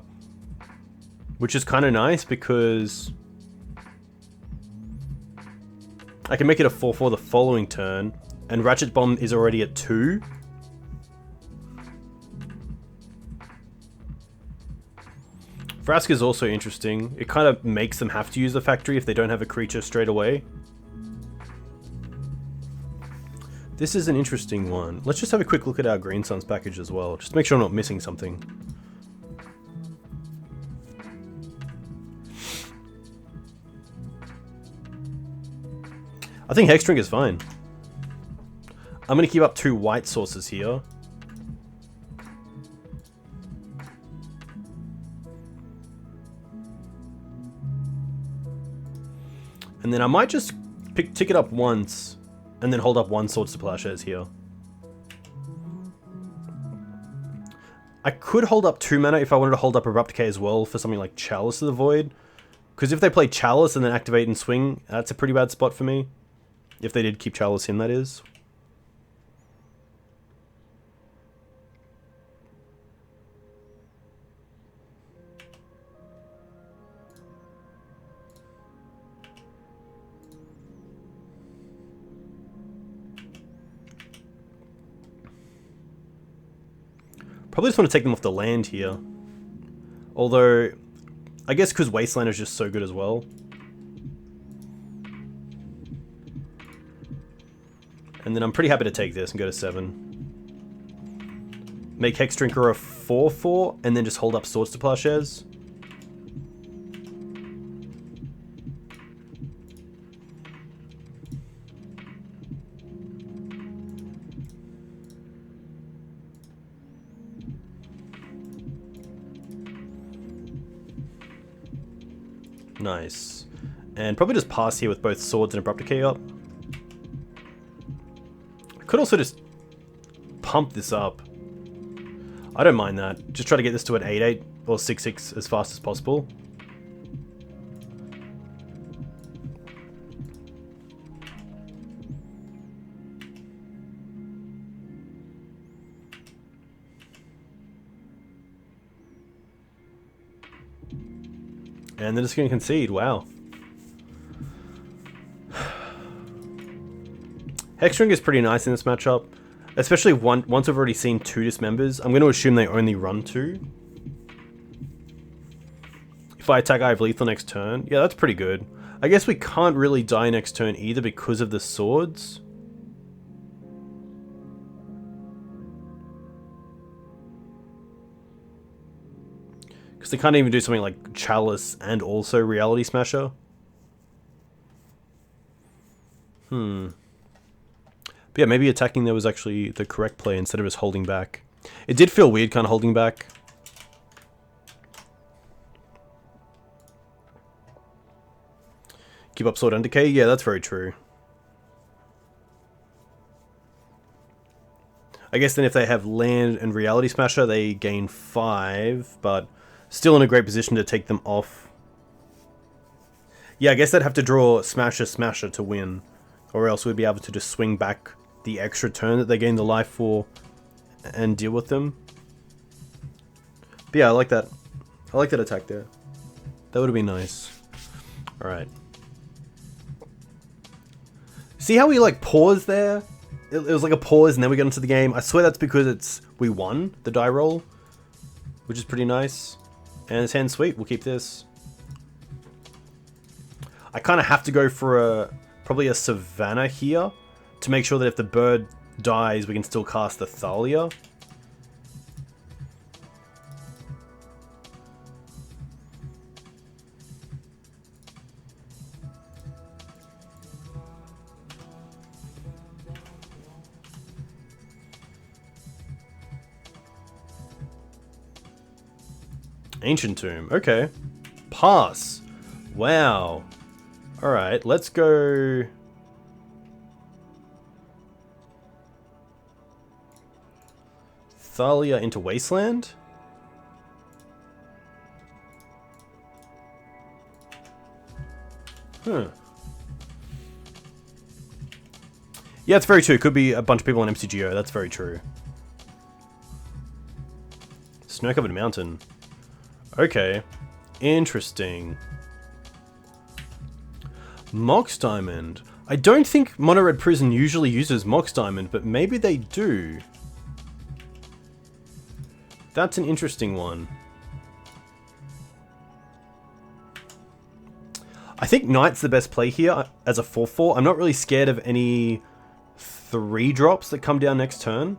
which is kind of nice because I can make it a 4/4 the following turn, and Ratchet Bomb is already at 2. Vraska is also interesting. It kind of makes them have to use the factory if they don't have a creature straight away. This is an interesting one. Let's just have a quick look at our Green Suns package as well, just to make sure I'm not missing something. I think Hexdrink is fine. I'm going to keep up 2 white sources here. And then I might just tick it up once, and then hold up one Swords to Plowshares here. I could hold up 2 mana if I wanted to hold up Abrupt Decay as well for something like Chalice of the Void. Because if they play Chalice and then activate and swing, that's a pretty bad spot for me. If they did keep Chalice in, that is. Probably just want to take them off the land here. Although, I guess because Wasteland is just so good as well. And then I'm pretty happy to take this and go to 7. Make Hex Drinker a 4/4, and then just hold up Swords to Plowshares. Nice. And probably just pass here with both Swords and Abrupt Decay up. I could also just pump this up. I don't mind that. Just try to get this to an 8/8 or 6/6 as fast as possible. And they're just going to concede. Wow. Hexstring is pretty nice in this matchup. Especially once I've already seen 2 Dismembers. I'm going to assume they only run 2. If I attack, I have lethal next turn. Yeah, that's pretty good. I guess we can't really die next turn either because of the swords. Because they can't even do something like Chalice and also Reality Smasher. But yeah, maybe attacking there was actually the correct play instead of just holding back. It did feel weird kind of holding back. Keep up Sword and Decay? Yeah, that's very true. I guess then if they have Land and Reality Smasher, they gain 5, but still in a great position to take them off. Yeah, I guess they'd have to draw Smasher Smasher to win, or else we'd be able to just swing back the extra turn that they gain the life for and deal with them. But yeah, I like that. I like that attack there. That would have been nice. Alright. See how we like paused there? It was like a pause and then we got into the game. I swear that's because we won the die roll, which is pretty nice. And it's hand sweet. We'll keep this. I kind of have to go for probably a Savannah here to make sure that if the bird dies, we can still cast the Thalia. Ancient Tomb. Okay. Pass. Wow. Alright, let's go... Thalia into Wasteland? Yeah, it's very true. Could be a bunch of people on MTGO. That's very true. Snow-covered mountain. Okay. Interesting. Mox Diamond. I don't think Mono Red Prison usually uses Mox Diamond, but maybe they do. That's an interesting one. I think Knight's the best play here as a 4/4. I'm not really scared of any 3 drops that come down next turn.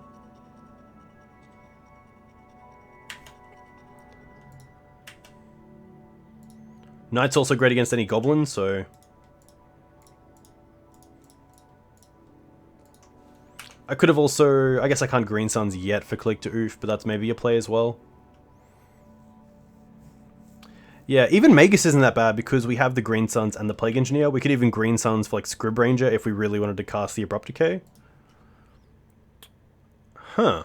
Knight's also great against any goblins, so... I could have also... I guess I can't Green Suns yet for Collector Ouphe, but that's maybe a play as well. Yeah, even Magus isn't that bad because we have the Green Suns and the Plague Engineer. We could even Green Suns for like Scryb Ranger if we really wanted to cast the Abrupt Decay. Huh.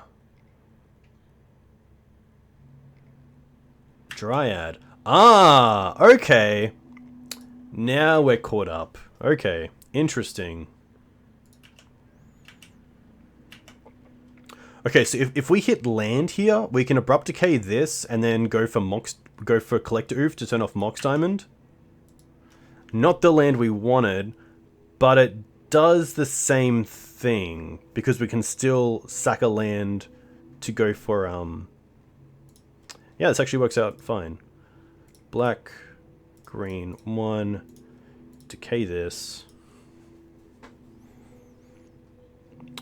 Dryad. Ah, okay. Now we're caught up. Okay, interesting. Okay, so if we hit land here, we can Abrupt Decay this and then go for Collector Ouphe to turn off Mox Diamond. Not the land we wanted, but it does the same thing because we can still sack a land to go for yeah, this actually works out fine. Black, green, 1, decay this.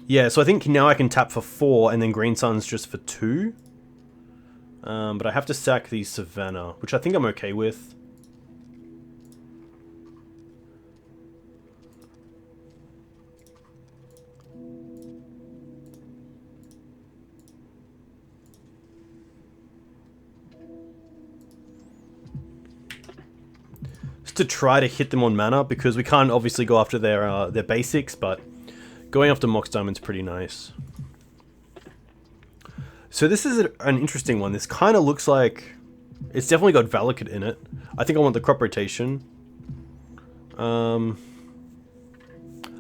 Yeah, so I think now I can tap for 4 and then Green Sun's just for 2. But I have to sack the Savannah, which I think I'm okay with. Just to try to hit them on mana, because we can't obviously go after their basics, but going after Mox Diamond's pretty nice. So this is an interesting one. This kind of looks like... It's definitely got Valakut in it. I think I want the crop rotation. I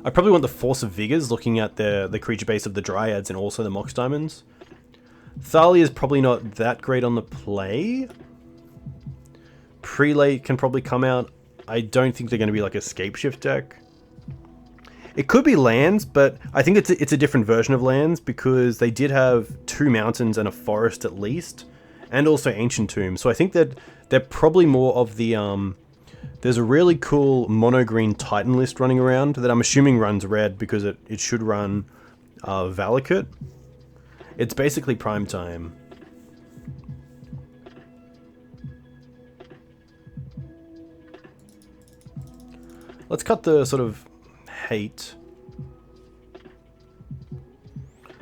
probably want the Force of Vigors, looking at the creature base of the Dryads and also the Mox Diamonds. Thalia is probably not that great on the play. Prelate can probably come out. I don't think they're going to be like a Scapeshift deck. It could be lands, but I think it's a different version of lands because they did have 2 mountains and a forest at least, and also Ancient Tomb. So I think that they're probably more of the... there's a really cool mono-green Titan list running around that I'm assuming runs red because it should run Valakut. It's basically Primetime. Let's cut the sort of hate.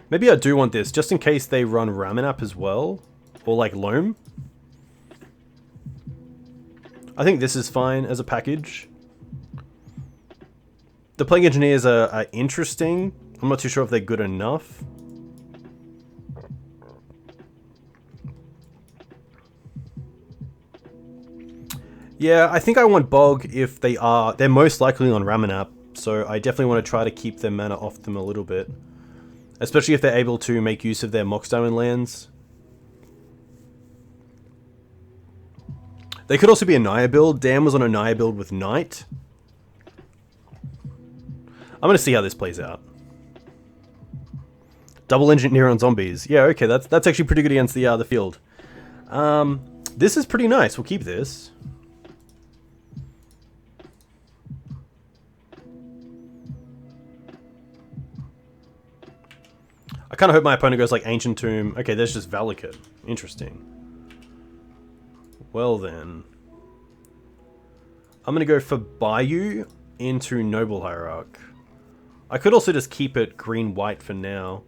Maybe I do want this, just in case they run Ramunap as well. Or like Loam. I think this is fine as a package. The Plague Engineers are interesting. I'm not too sure if they're good enough. Yeah, I think I want Bog if they are... They're most likely on Ramunap, so I definitely want to try to keep their mana off them a little bit. Especially if they're able to make use of their Mox Diamond lands. They could also be a Naya build. Dan was on a Naya build with Knight. I'm going to see how this plays out. Double Engineer on zombies. Yeah, okay, that's actually pretty good against the field. This is pretty nice. We'll keep this. I kind of hope my opponent goes like Ancient Tomb. Okay, there's just Valakut. Interesting. Well then. I'm going to go for Bayou into Noble Hierarch. I could also just keep it green-white for now.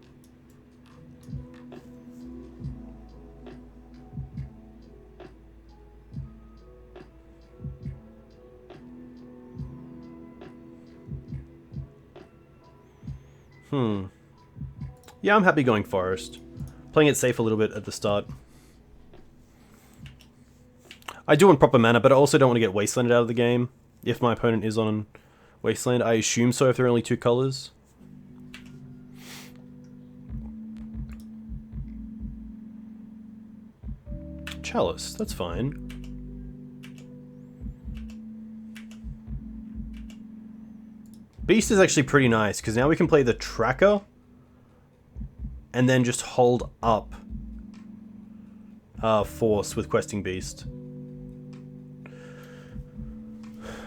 Yeah, I'm happy going Forest. Playing it safe a little bit at the start. I do want proper mana, but I also don't want to get Wastelanded out of the game. If my opponent is on Wasteland, I assume so if there are only 2 colors. Chalice, that's fine. Beast is actually pretty nice, because now we can play the Tracker, and then just hold up Force with Questing Beast.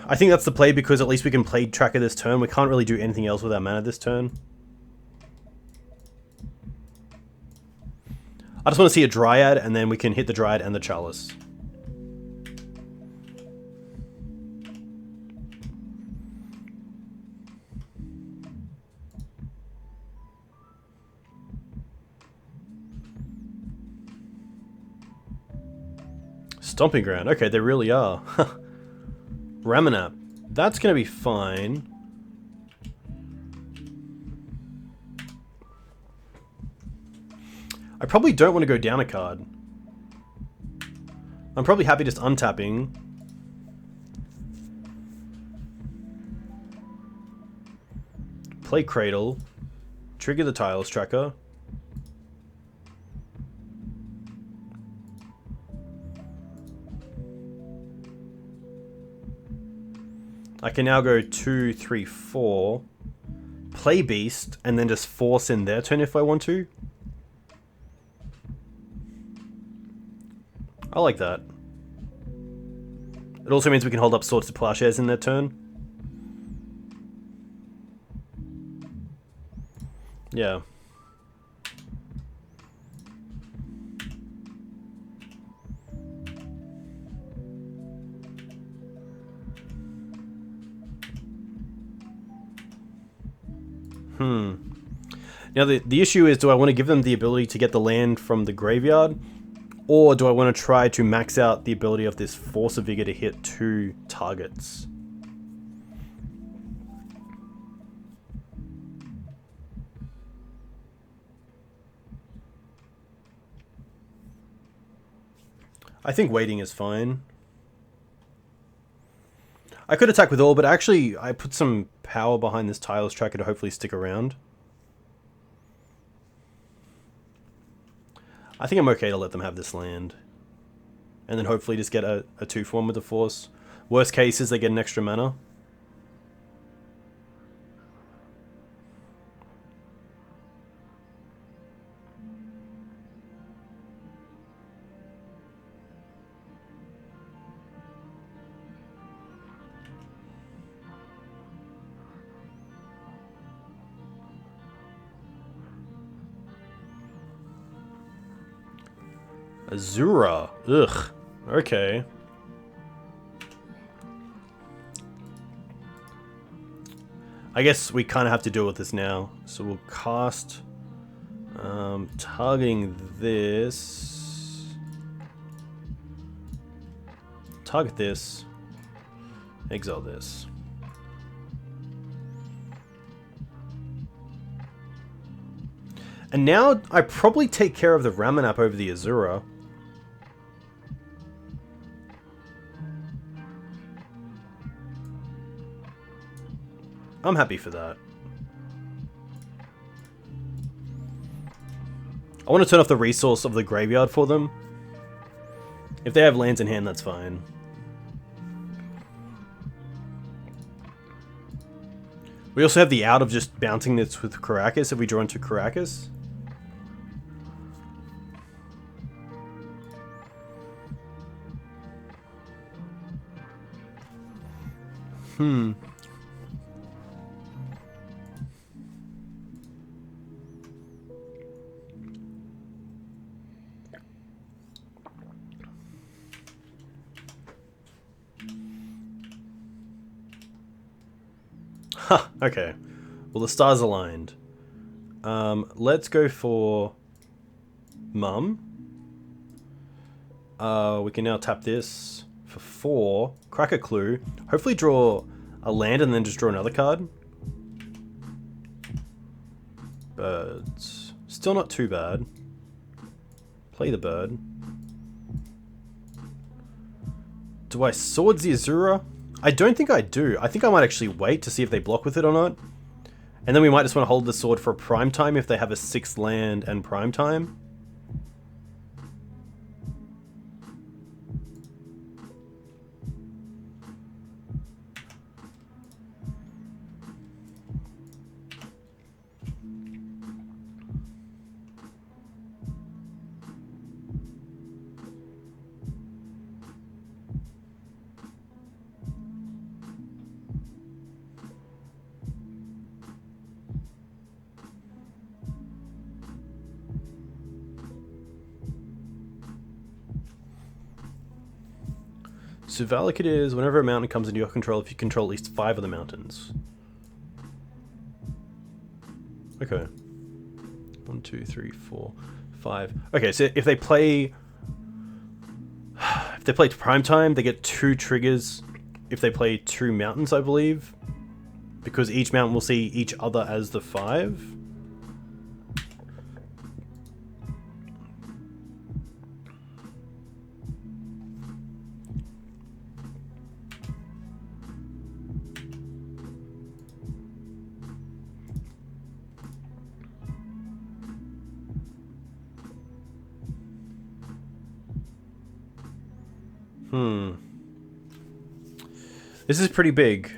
I think that's the play because at least we can play Tracker this turn. We can't really do anything else with our mana this turn. I just want to see a Dryad, and then we can hit the Dryad and the Chalice. Stomping Ground. Okay, they really are. Ramunap. That's going to be fine. I probably don't want to go down a card. I'm probably happy just untapping. Play Cradle. Trigger the Tireless Tracker. I can now go 2, 3, 4. Play Beast, and then just force in their turn if I want to. I like that. It also means we can hold up Swords to Plowshares in their turn. Yeah. Now the issue is, do I want to give them the ability to get the land from the graveyard? Or do I want to try to max out the ability of this Force of Vigor to hit 2 targets? I think waiting is fine. I could attack with all, but actually I put some power behind this Tireless Tracker to hopefully stick around. I think I'm okay to let them have this land. And then hopefully just get a 2-for-1 with the Force. Worst case is they get an extra mana. Azura. Ugh. Okay. I guess we kind of have to deal with this now. So we'll cast... targeting this... Target this. Exile this. And now I probably take care of the Ramunap over the Azura. I'm happy for that. I want to turn off the resource of the graveyard for them. If they have lands in hand, that's fine. We also have the out of just bouncing this with Karakas if we draw into Karakas. Huh, okay. Well, the stars aligned. Let's go for Mum. We can now tap this for 4. Crack a clue. Hopefully draw a land and then just draw another card. Birds. Still not too bad. Play the bird. Do I Swords the Azura? I don't think I do. I think I might actually wait to see if they block with it or not. And then we might just want to hold the sword for Primetime if they have a 6th land and Primetime. So Valakut is whenever a mountain comes into your control, if you control at least 5 of the mountains. Okay. 1, 2, 3, 4, 5. Okay, so if they play If they play Primetime, they get 2 triggers if they play 2 mountains, I believe. Because each mountain will see each other as the 5. This is pretty big.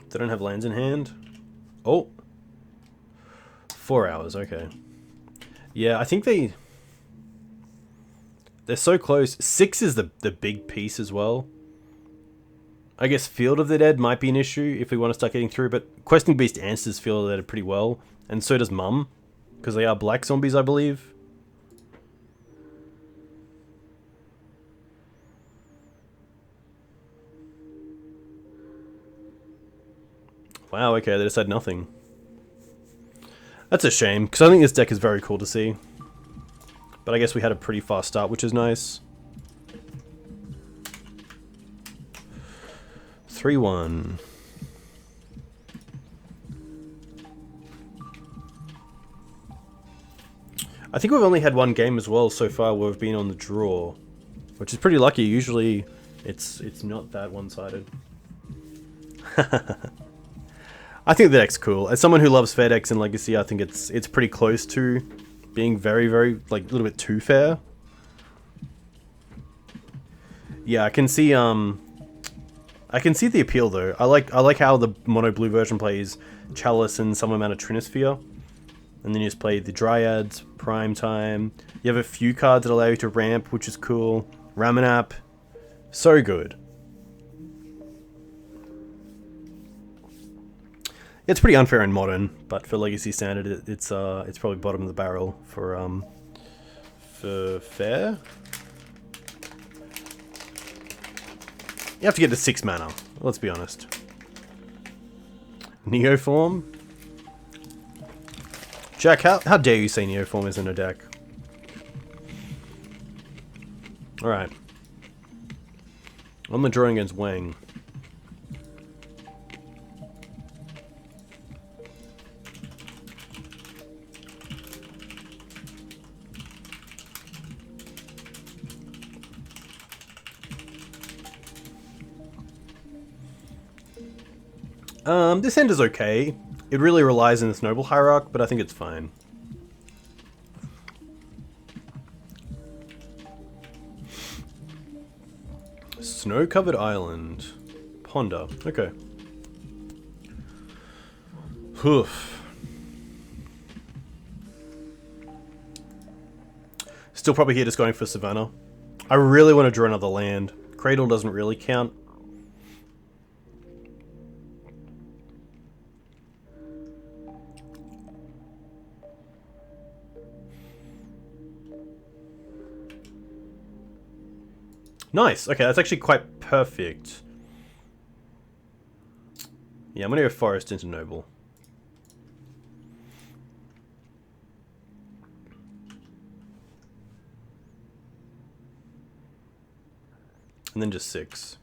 They don't have lands in hand. Oh. 4 hours, okay. Yeah, I think they're so close. 6 is the big piece as well. I guess Field of the Dead might be an issue if we want to start getting through, but Questing Beast answers Field of the Dead pretty well, and so does Mum, because they are black zombies, I believe. Wow, okay, they just had nothing. That's a shame, because I think this deck is very cool to see. But I guess we had a pretty fast start, which is nice. 3-1. I think we've only had 1 game as well so far where we've been on the draw, which is pretty lucky. Usually it's not that one-sided. I think the deck's cool. As someone who loves fair decks in Legacy, I think it's pretty close to being very, very, like, a little bit too fair. Yeah, I can see the appeal though. I like how the mono blue version plays Chalice and some amount of Trinisphere. And then you just play the Dryads, Primetime. You have a few cards that allow you to ramp, which is cool. Ramunap. So good. It's pretty unfair in Modern, but for Legacy Standard, it's probably bottom of the barrel for fair. You have to get to 6 mana, let's be honest. Neoform? Jack, how dare you say Neoform isn't a deck? Alright. I'm the drawing against Wang. This end is okay. It really relies on this Noble Hierarch, but I think it's fine. Snow-covered island. Ponder. Okay. Oof. Still probably here just going for Savannah. I really want to draw another land. Cradle doesn't really count. Nice. Okay, that's actually quite perfect. Yeah, I'm going to go Forest into Noble. And then just 6.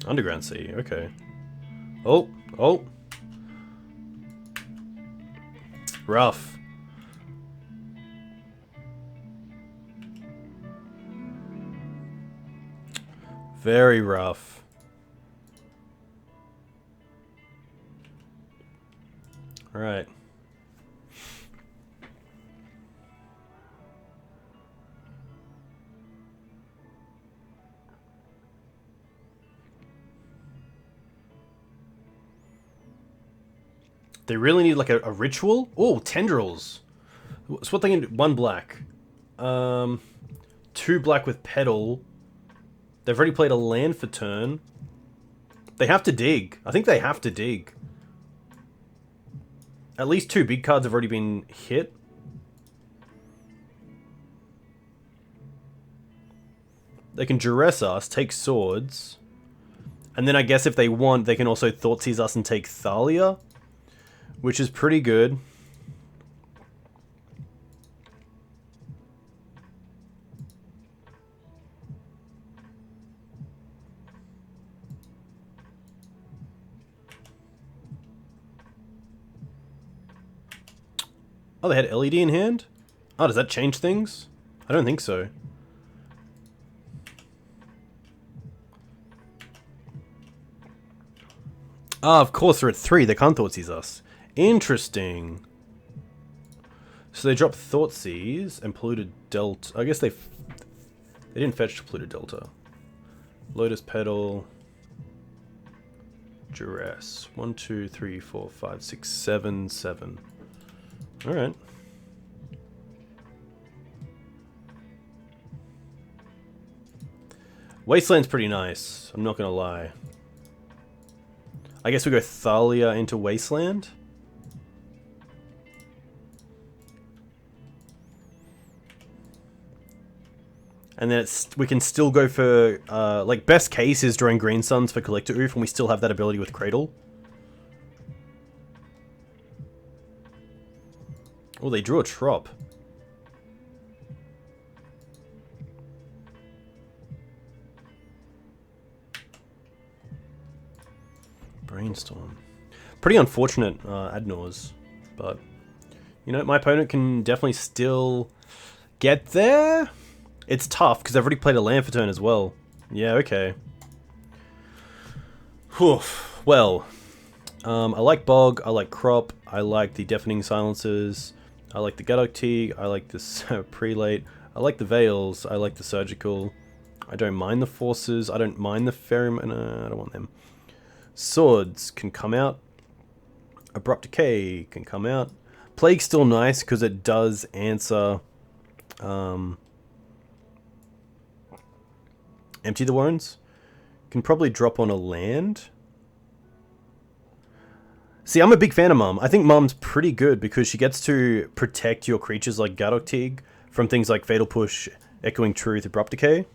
Underground Sea, okay. Oh, oh. Rough. Very rough. All right. They really need like a ritual. Oh, tendrils. So what they can do? 1 black. 2 black with petal. They've already played a land for turn. They have to dig. I think they have to dig. At least 2 big cards have already been hit. They can duress us, take swords. And then I guess if they want, they can also Thoughtseize us and take Thalia. Which is pretty good. Oh, they had LED in hand? Oh, does that change things? I don't think so. Ah, of course they're at 3. They can't Thoughtseize us. Interesting. So they dropped Thoughtseize and Polluted Delta. I guess they didn't fetch Polluted Delta. Lotus Petal. Duress. 1, 2, 3, 4, 5, 6, 7, 7. Alright. Wasteland's pretty nice, I'm not gonna lie. I guess we go Thalia into Wasteland. And then we can still go for, like, best case is drawing Green Suns for Collector Ouphe, and we still have that ability with Cradle. Oh, they drew a Trop. Brainstorm. Pretty unfortunate Adnors, but you know, my opponent can definitely still get there. It's tough because I've already played a land for turn as well. Yeah, okay. Whew. Well, I like Bog, I like Crop, I like the Deafening Silencers, I like the Gadok, I like this Prelate, I like the Veils, I like the Surgical, I don't mind the Forces, I don't mind the Faerie I don't want them. Swords can come out, Abrupt Decay can come out. Plague's still nice because it does answer Empty the Warrens. Can probably drop on a land. See, I'm a big fan of Mum. I think Mum's pretty good because she gets to protect your creatures like Gadok from things like Fatal Push, Echoing Truth, Abrupt Decay.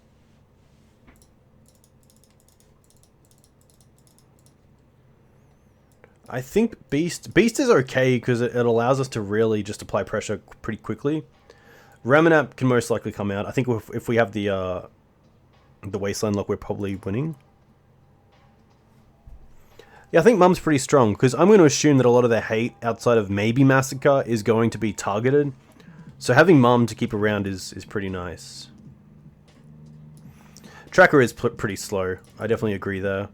I think Beast is okay because it allows us to really just apply pressure pretty quickly. Ramunap can most likely come out. I think if we have the Wasteland lock, we're probably winning. Yeah, I think Mum's pretty strong because I'm going to assume that a lot of their hate outside of maybe Massacre is going to be targeted. So having Mum to keep around is pretty nice. Tracker is pretty slow. I definitely agree there.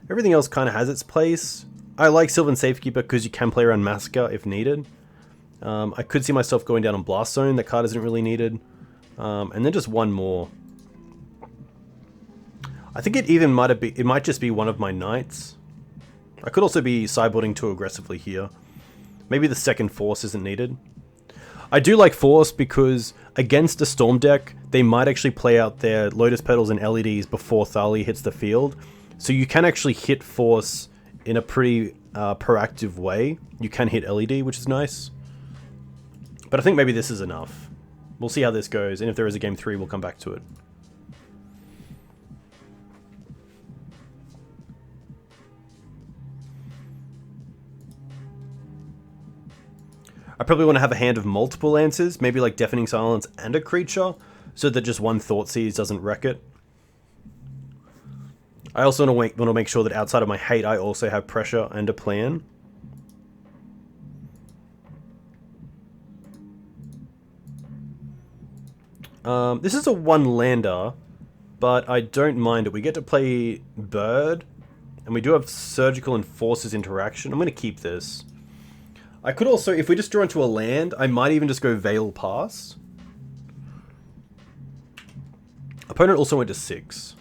Everything else kind of has its place. I like Sylvan Safekeeper because you can play around Massacre if needed. I could see myself going down on Blast Zone. That card isn't really needed. And then just one more. I think it might just be one of my Knights. I could also be sideboarding too aggressively here. Maybe the second Force isn't needed. I do like Force because against a Storm deck, they might actually play out their Lotus Petals and LEDs before Thalia hits the field. So you can actually hit Force in a pretty proactive way. You can hit LED, which is nice. But I think maybe this is enough. We'll see how this goes, and if there is a game 3, we'll come back to it. I probably want to have a hand of multiple answers, maybe like Deafening Silence and a creature, so that just one Thoughtseize doesn't wreck it. I also want to make sure that outside of my hate, I also have pressure and a plan. This is a one-lander, but I don't mind it. We get to play Bird, and we do have Surgical and Forces interaction. I'm going to keep this. I could also, if we just draw into a land, I might even just go Veil Pass. Opponent also went to 6.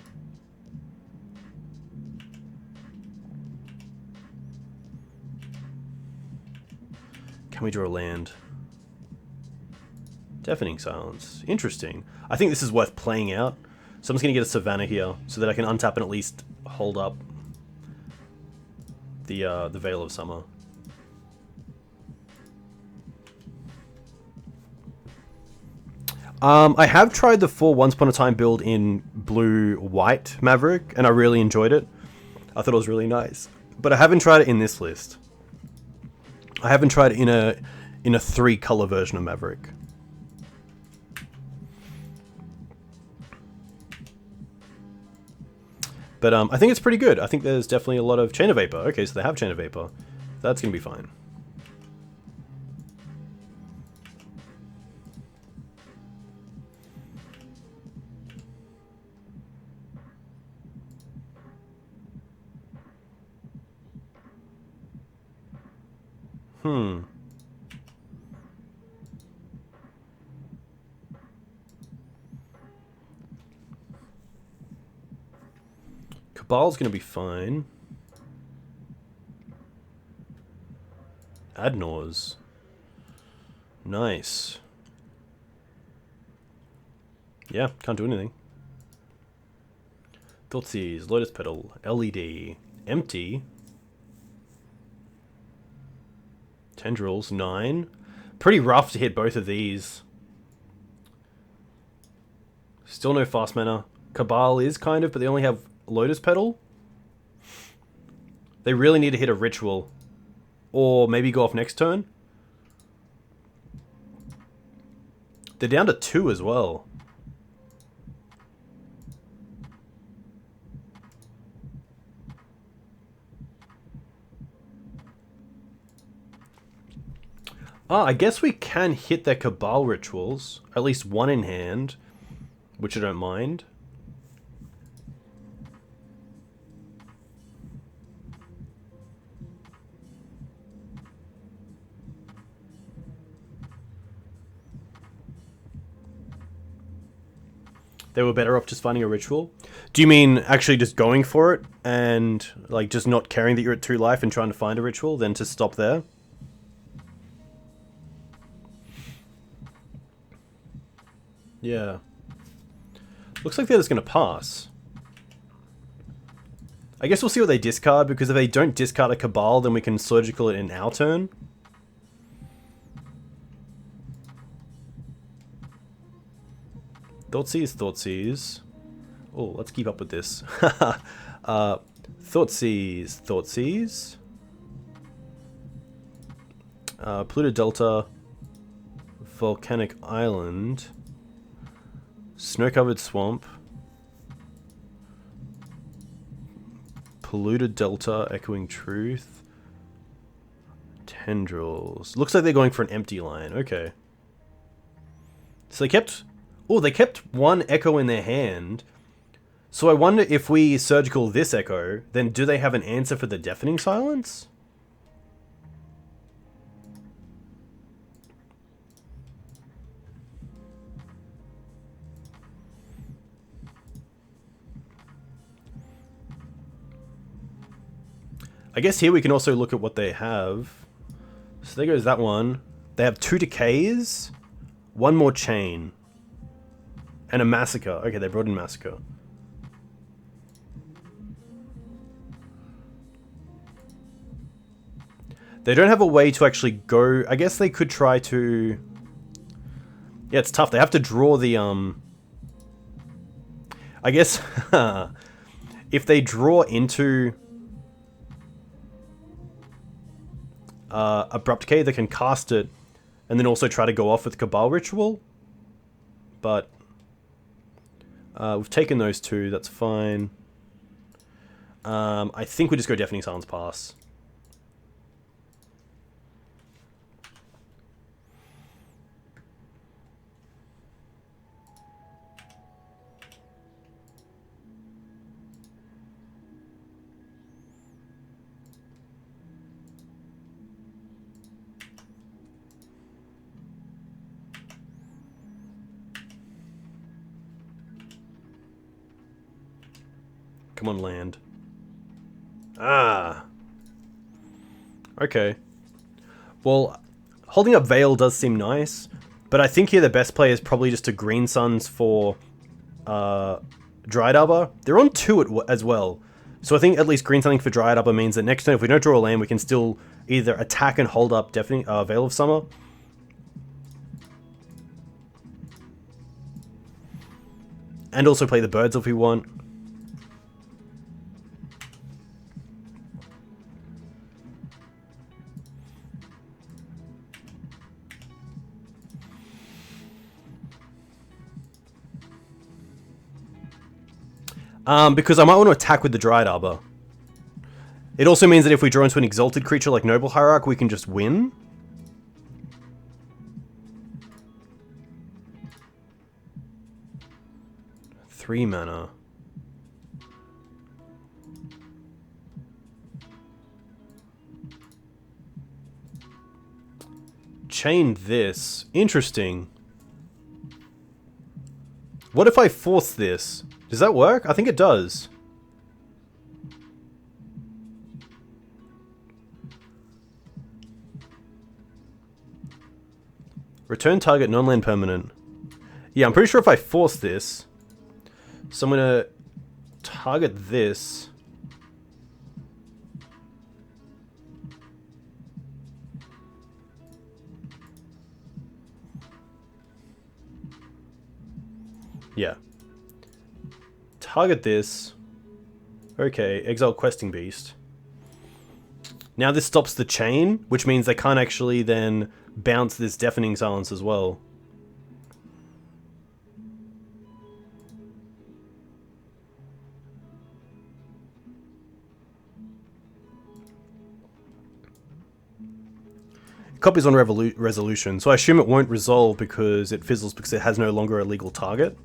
Can we draw a land? Deafening Silence. Interesting. I think this is worth playing out. So I'm just going to get a Savannah here so that I can untap and at least hold up the Veil of Summer. I have tried the full Once Upon a Time build in blue-white Maverick, and I really enjoyed it. I thought it was really nice. But I haven't tried it in this list. I haven't tried it in a 3-color version of Maverick. But I think it's pretty good. I think there's definitely a lot of Chain of Vapor. Okay, so they have Chain of Vapor. That's going to be fine. Cabal's going to be fine. Adnors. Nice. Yeah, can't do anything. Thoughtseize, Lotus Petal, LED, Empty. Tendrils, 9. Pretty rough to hit both of these. Still no fast mana. Cabal is kind of, but they only have Lotus Petal. They really need to hit a Ritual. Or maybe go off next turn. They're down to 2 as well. I guess we can hit their Cabal Rituals. At least one in hand. Which I don't mind. They were better off just finding a ritual. Do you mean actually just going for it and like just not caring that you're at 2 life and trying to find a ritual than to stop there? Yeah. Looks like they're just going to pass. I guess we'll see what they discard, because if they don't discard a Cabal, then we can Surgical it in our turn. Thoughtseize. Oh, let's keep up with this. Thoughtseize. Pluto Delta. Volcanic Island. Snow-covered Swamp. Polluted Delta, Echoing Truth. Tendrils. Looks like they're going for an empty line. Okay. So they kept... Oh, they kept 1 Echo in their hand. So I wonder if we Surgical this Echo, then do they have an answer for the Deafening Silence? I guess here we can also look at what they have. So there goes that one. They have 2 Decays, 1 more Chain, and a Massacre. Okay, they brought in Massacre. They don't have a way to actually go... I guess they could try to... Yeah, it's tough. They have to draw the... I guess... if they draw into... Abrupt Decay, they can cast it and then also try to go off with Cabal Ritual. But we've taken those 2, that's fine. I think we just go Deafening Silence pass. Come on, land. Ah. Okay. Well, holding up Veil does seem nice, but I think here the best play is probably just to Green Suns for Dryad Arbor. They're on 2 as well. So I think at least Green Sunning for Dryad Arbor means that next turn, if we don't draw a land, we can still either attack and hold up Veil of Summer. And also play the birds if we want. Because I might want to attack with the Dryad Arbor. It also means that if we draw into an exalted creature like Noble Hierarch, we can just win. Three mana. Chain this. Interesting. What if I force this? Does that work? I think it does. Return target non-land permanent. Yeah, I'm pretty sure if I force this... So I'm gonna target this. Yeah. Target this. Okay, exile Questing Beast. Now this stops the chain, which means they can't actually then bounce this Deafening Silence as well. Copies on resolution, so I assume it won't resolve because it fizzles because it has no longer a legal target.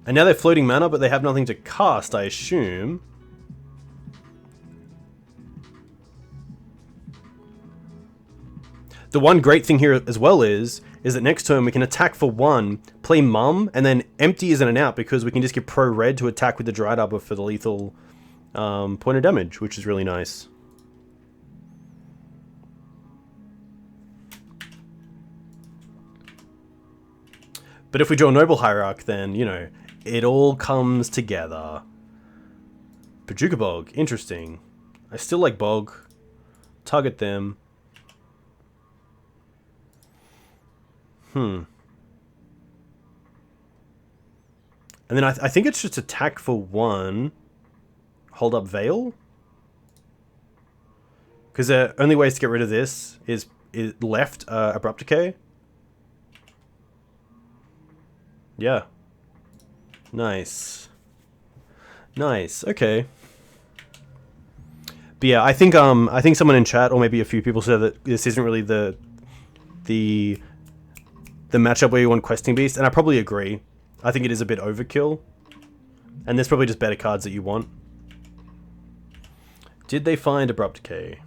And now they're floating mana, but they have nothing to cast, I assume. The one great thing here as well is that next turn we can attack for 1, play Mum, and then empty is in and out because we can just get pro red to attack with the Dryad Arbor for the lethal point of damage, which is really nice. But if we draw Noble Hierarch, then, you know, it all comes together. Bojuka Bog, interesting. I still like Bog. Target them. And then I think it's just attack for 1. Hold up Veil. Because the only ways to get rid of this is left Abrupt Decay. Yeah. Nice. Nice. Okay. But yeah, I think someone in chat or maybe a few people said that this isn't really the matchup where you want Questing Beast, and I probably agree. I think it is a bit overkill. And there's probably just better cards that you want. Did they find Abrupt Decay?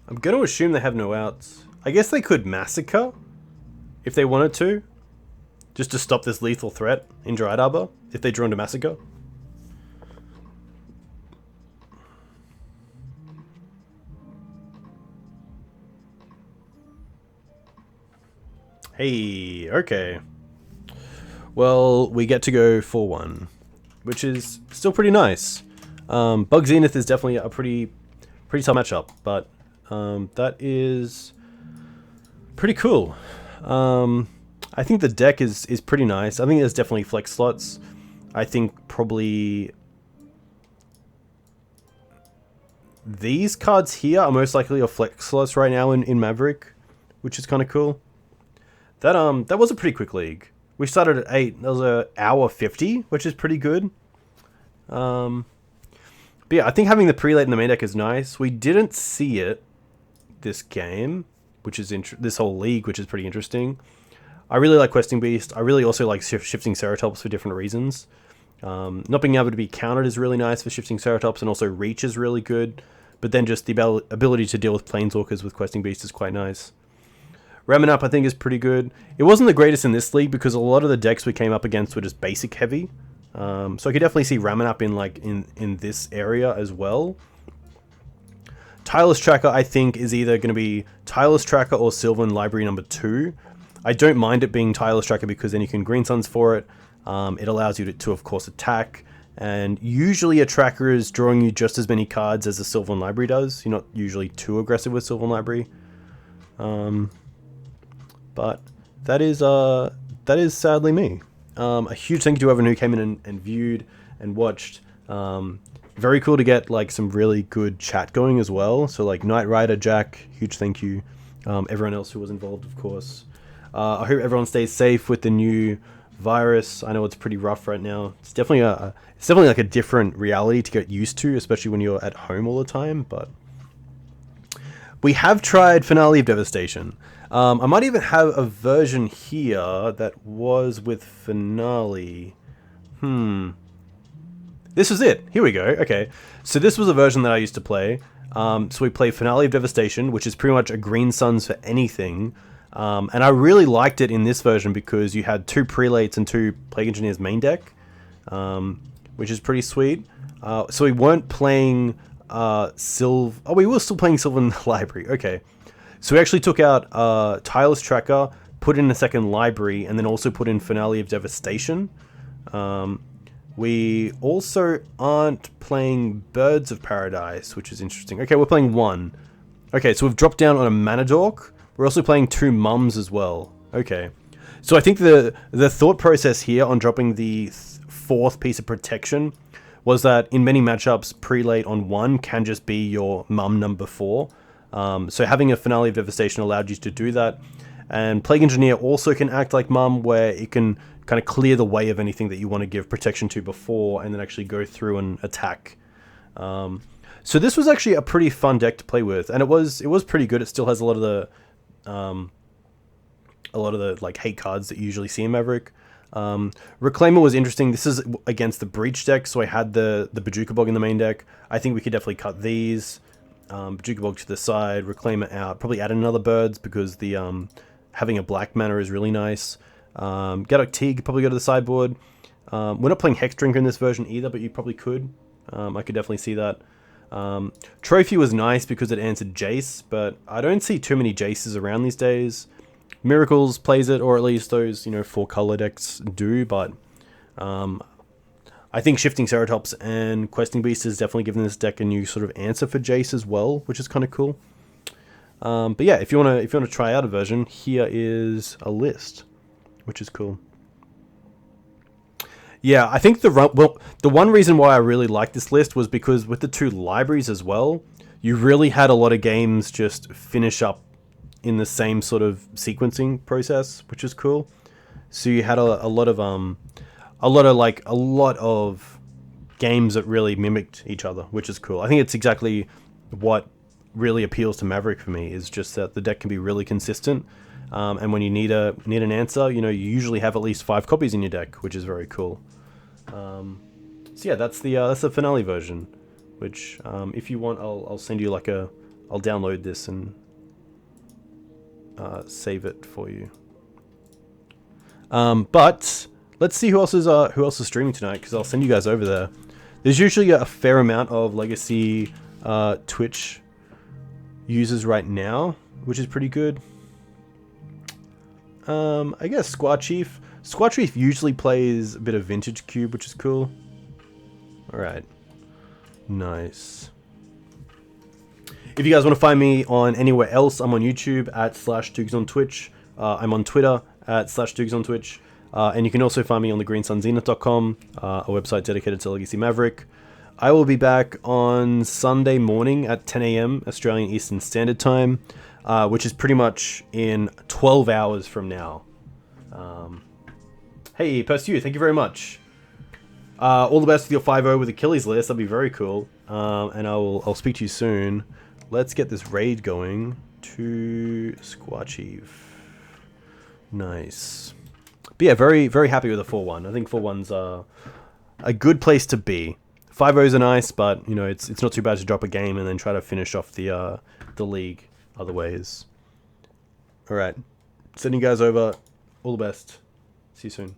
I'm going to assume they have no outs. I guess they could Massacre, if they wanted to. Just to stop this lethal threat in Dryad Arbor, if they draw into Massacre. Hey, okay. Well, we get to go 4-1, which is still pretty nice. BUG Zenith is definitely a pretty tough matchup, but that is pretty cool. I think the deck is pretty nice. I think there's definitely flex slots. I think probably these cards here are most likely a flex slots right now in Maverick, which is kind of cool. That was a pretty quick league. We started at 8. That was an hour 50, which is pretty good. But yeah, I think having the Prelate in the main deck is nice. We didn't see it this game, which is this whole league, which is pretty interesting. I really like Questing Beast. I really also like Shifting Ceratops for different reasons. Not being able to be countered is really nice for Shifting Ceratops, and also Reach is really good but then just the ability to deal with Planeswalkers with Questing Beast is quite nice. Ramunap I think is pretty good. It wasn't the greatest in this league because a lot of the decks we came up against were just basic heavy. So I could definitely see Ramunap in this area as well. Tireless Tracker I think is either going to be Tireless Tracker or Sylvan Library number 2. I don't mind it being Tireless Tracker because then you can Green Suns for it. It allows you to of course attack, and usually a tracker is drawing you just as many cards as a Sylvan Library does. You're not usually too aggressive with Sylvan Library. But that is sadly me. A huge thank you to everyone who came in and viewed and watched. Very cool to get like some really good chat going as well. So like Knight Rider, Jack, huge thank you. Everyone else who was involved, of course. I hope everyone stays safe with the new virus. I know it's pretty rough right now. It's definitely like a different reality to get used to, especially when you're at home all the time. But we have tried Finale of Devastation. I might even have a version here that was with Finale. This is it. Here we go. Okay. So this was a version that I used to play. So we play Finale of Devastation, which is pretty much a Green Suns for anything. And I really liked it in this version because you had 2 Prelates and 2 Plague Engineers main deck, which is pretty sweet. So we weren't playing we were still playing Sylvan Library. Okay. So we actually took out Tireless Tracker, put in a second Library, and then also put in Finale of Devastation. We also aren't playing Birds of Paradise, which is interesting. Okay, we're playing 1. Okay, so we've dropped down on a Mana Dork. We're also playing 2 Mums as well. Okay. So I think the thought process here on dropping the 4th piece of protection was that in many matchups, Prelate on 1 can just be your Mum number 4. So having a Finale of Devastation allowed you to do that. And Plague Engineer also can act like Mum, where it can kind of clear the way of anything that you want to give protection to before, and then actually go through and attack. So this was actually a pretty fun deck to play with, and it was pretty good. It still has a lot of the like hate cards that you usually see in Maverick. Reclaimer was interesting. This is against the Breach deck, so I had the Bojuka Bog in the main deck. I think we could definitely cut these. Bojuka Bog to the side, Reclaimer out, probably add another Birds because the having a black mana is really nice. Gaddock Tea could probably go to the sideboard. We're not playing Hex Drinker in this version either, but you probably could. I could definitely see that. Trophy was nice because it answered Jace, but I don't see too many Jaces around these days. Miracles plays it, or at least those 4 color decks do, but I think Shifting Ceratops and Questing Beast has definitely given this deck a new sort of answer for Jace as well, which is kind of cool. But yeah, if you want to try out a version, here is a list, which is cool. Yeah, I think the one reason why I really liked this list was because with the 2 libraries as well, you really had a lot of games just finish up in the same sort of sequencing process, which is cool. So you had a lot of games that really mimicked each other, which is cool. I think it's exactly what really appeals to Maverick for me, is just that the deck can be really consistent. And when you need an answer, you usually have at least 5 copies in your deck, which is very cool. So yeah, that's the Finale version, which if you want, I'll send you I'll download this and save it for you. But let's see who else is streaming tonight, because I'll send you guys over there. There's usually a fair amount of legacy Twitch users right now, which is pretty good. I guess Squad Chief usually plays a bit of Vintage Cube, which is cool. Alright. Nice. If you guys want to find me on anywhere else, I'm on YouTube at /Dukes on Twitch. I'm on Twitter at /Dukes on Twitch. And you can also find me on the greensunzenith.com, a website dedicated to Legacy Maverick. I will be back on Sunday morning at 10 AM Australian Eastern Standard Time, which is pretty much in 12 hours from now. Hey, Pursue, thank you very much. All the best with your 5-0 with Achilles list. That'd be very cool. And I'll speak to you soon. Let's get this raid going to Squad Chief. Nice. But yeah, very, very happy with the 4-1. I think 4-1's a good place to be. 5-0s are nice, but you know it's not too bad to drop a game and then try to finish off the league other ways. All right, sending you guys over. All the best. See you soon.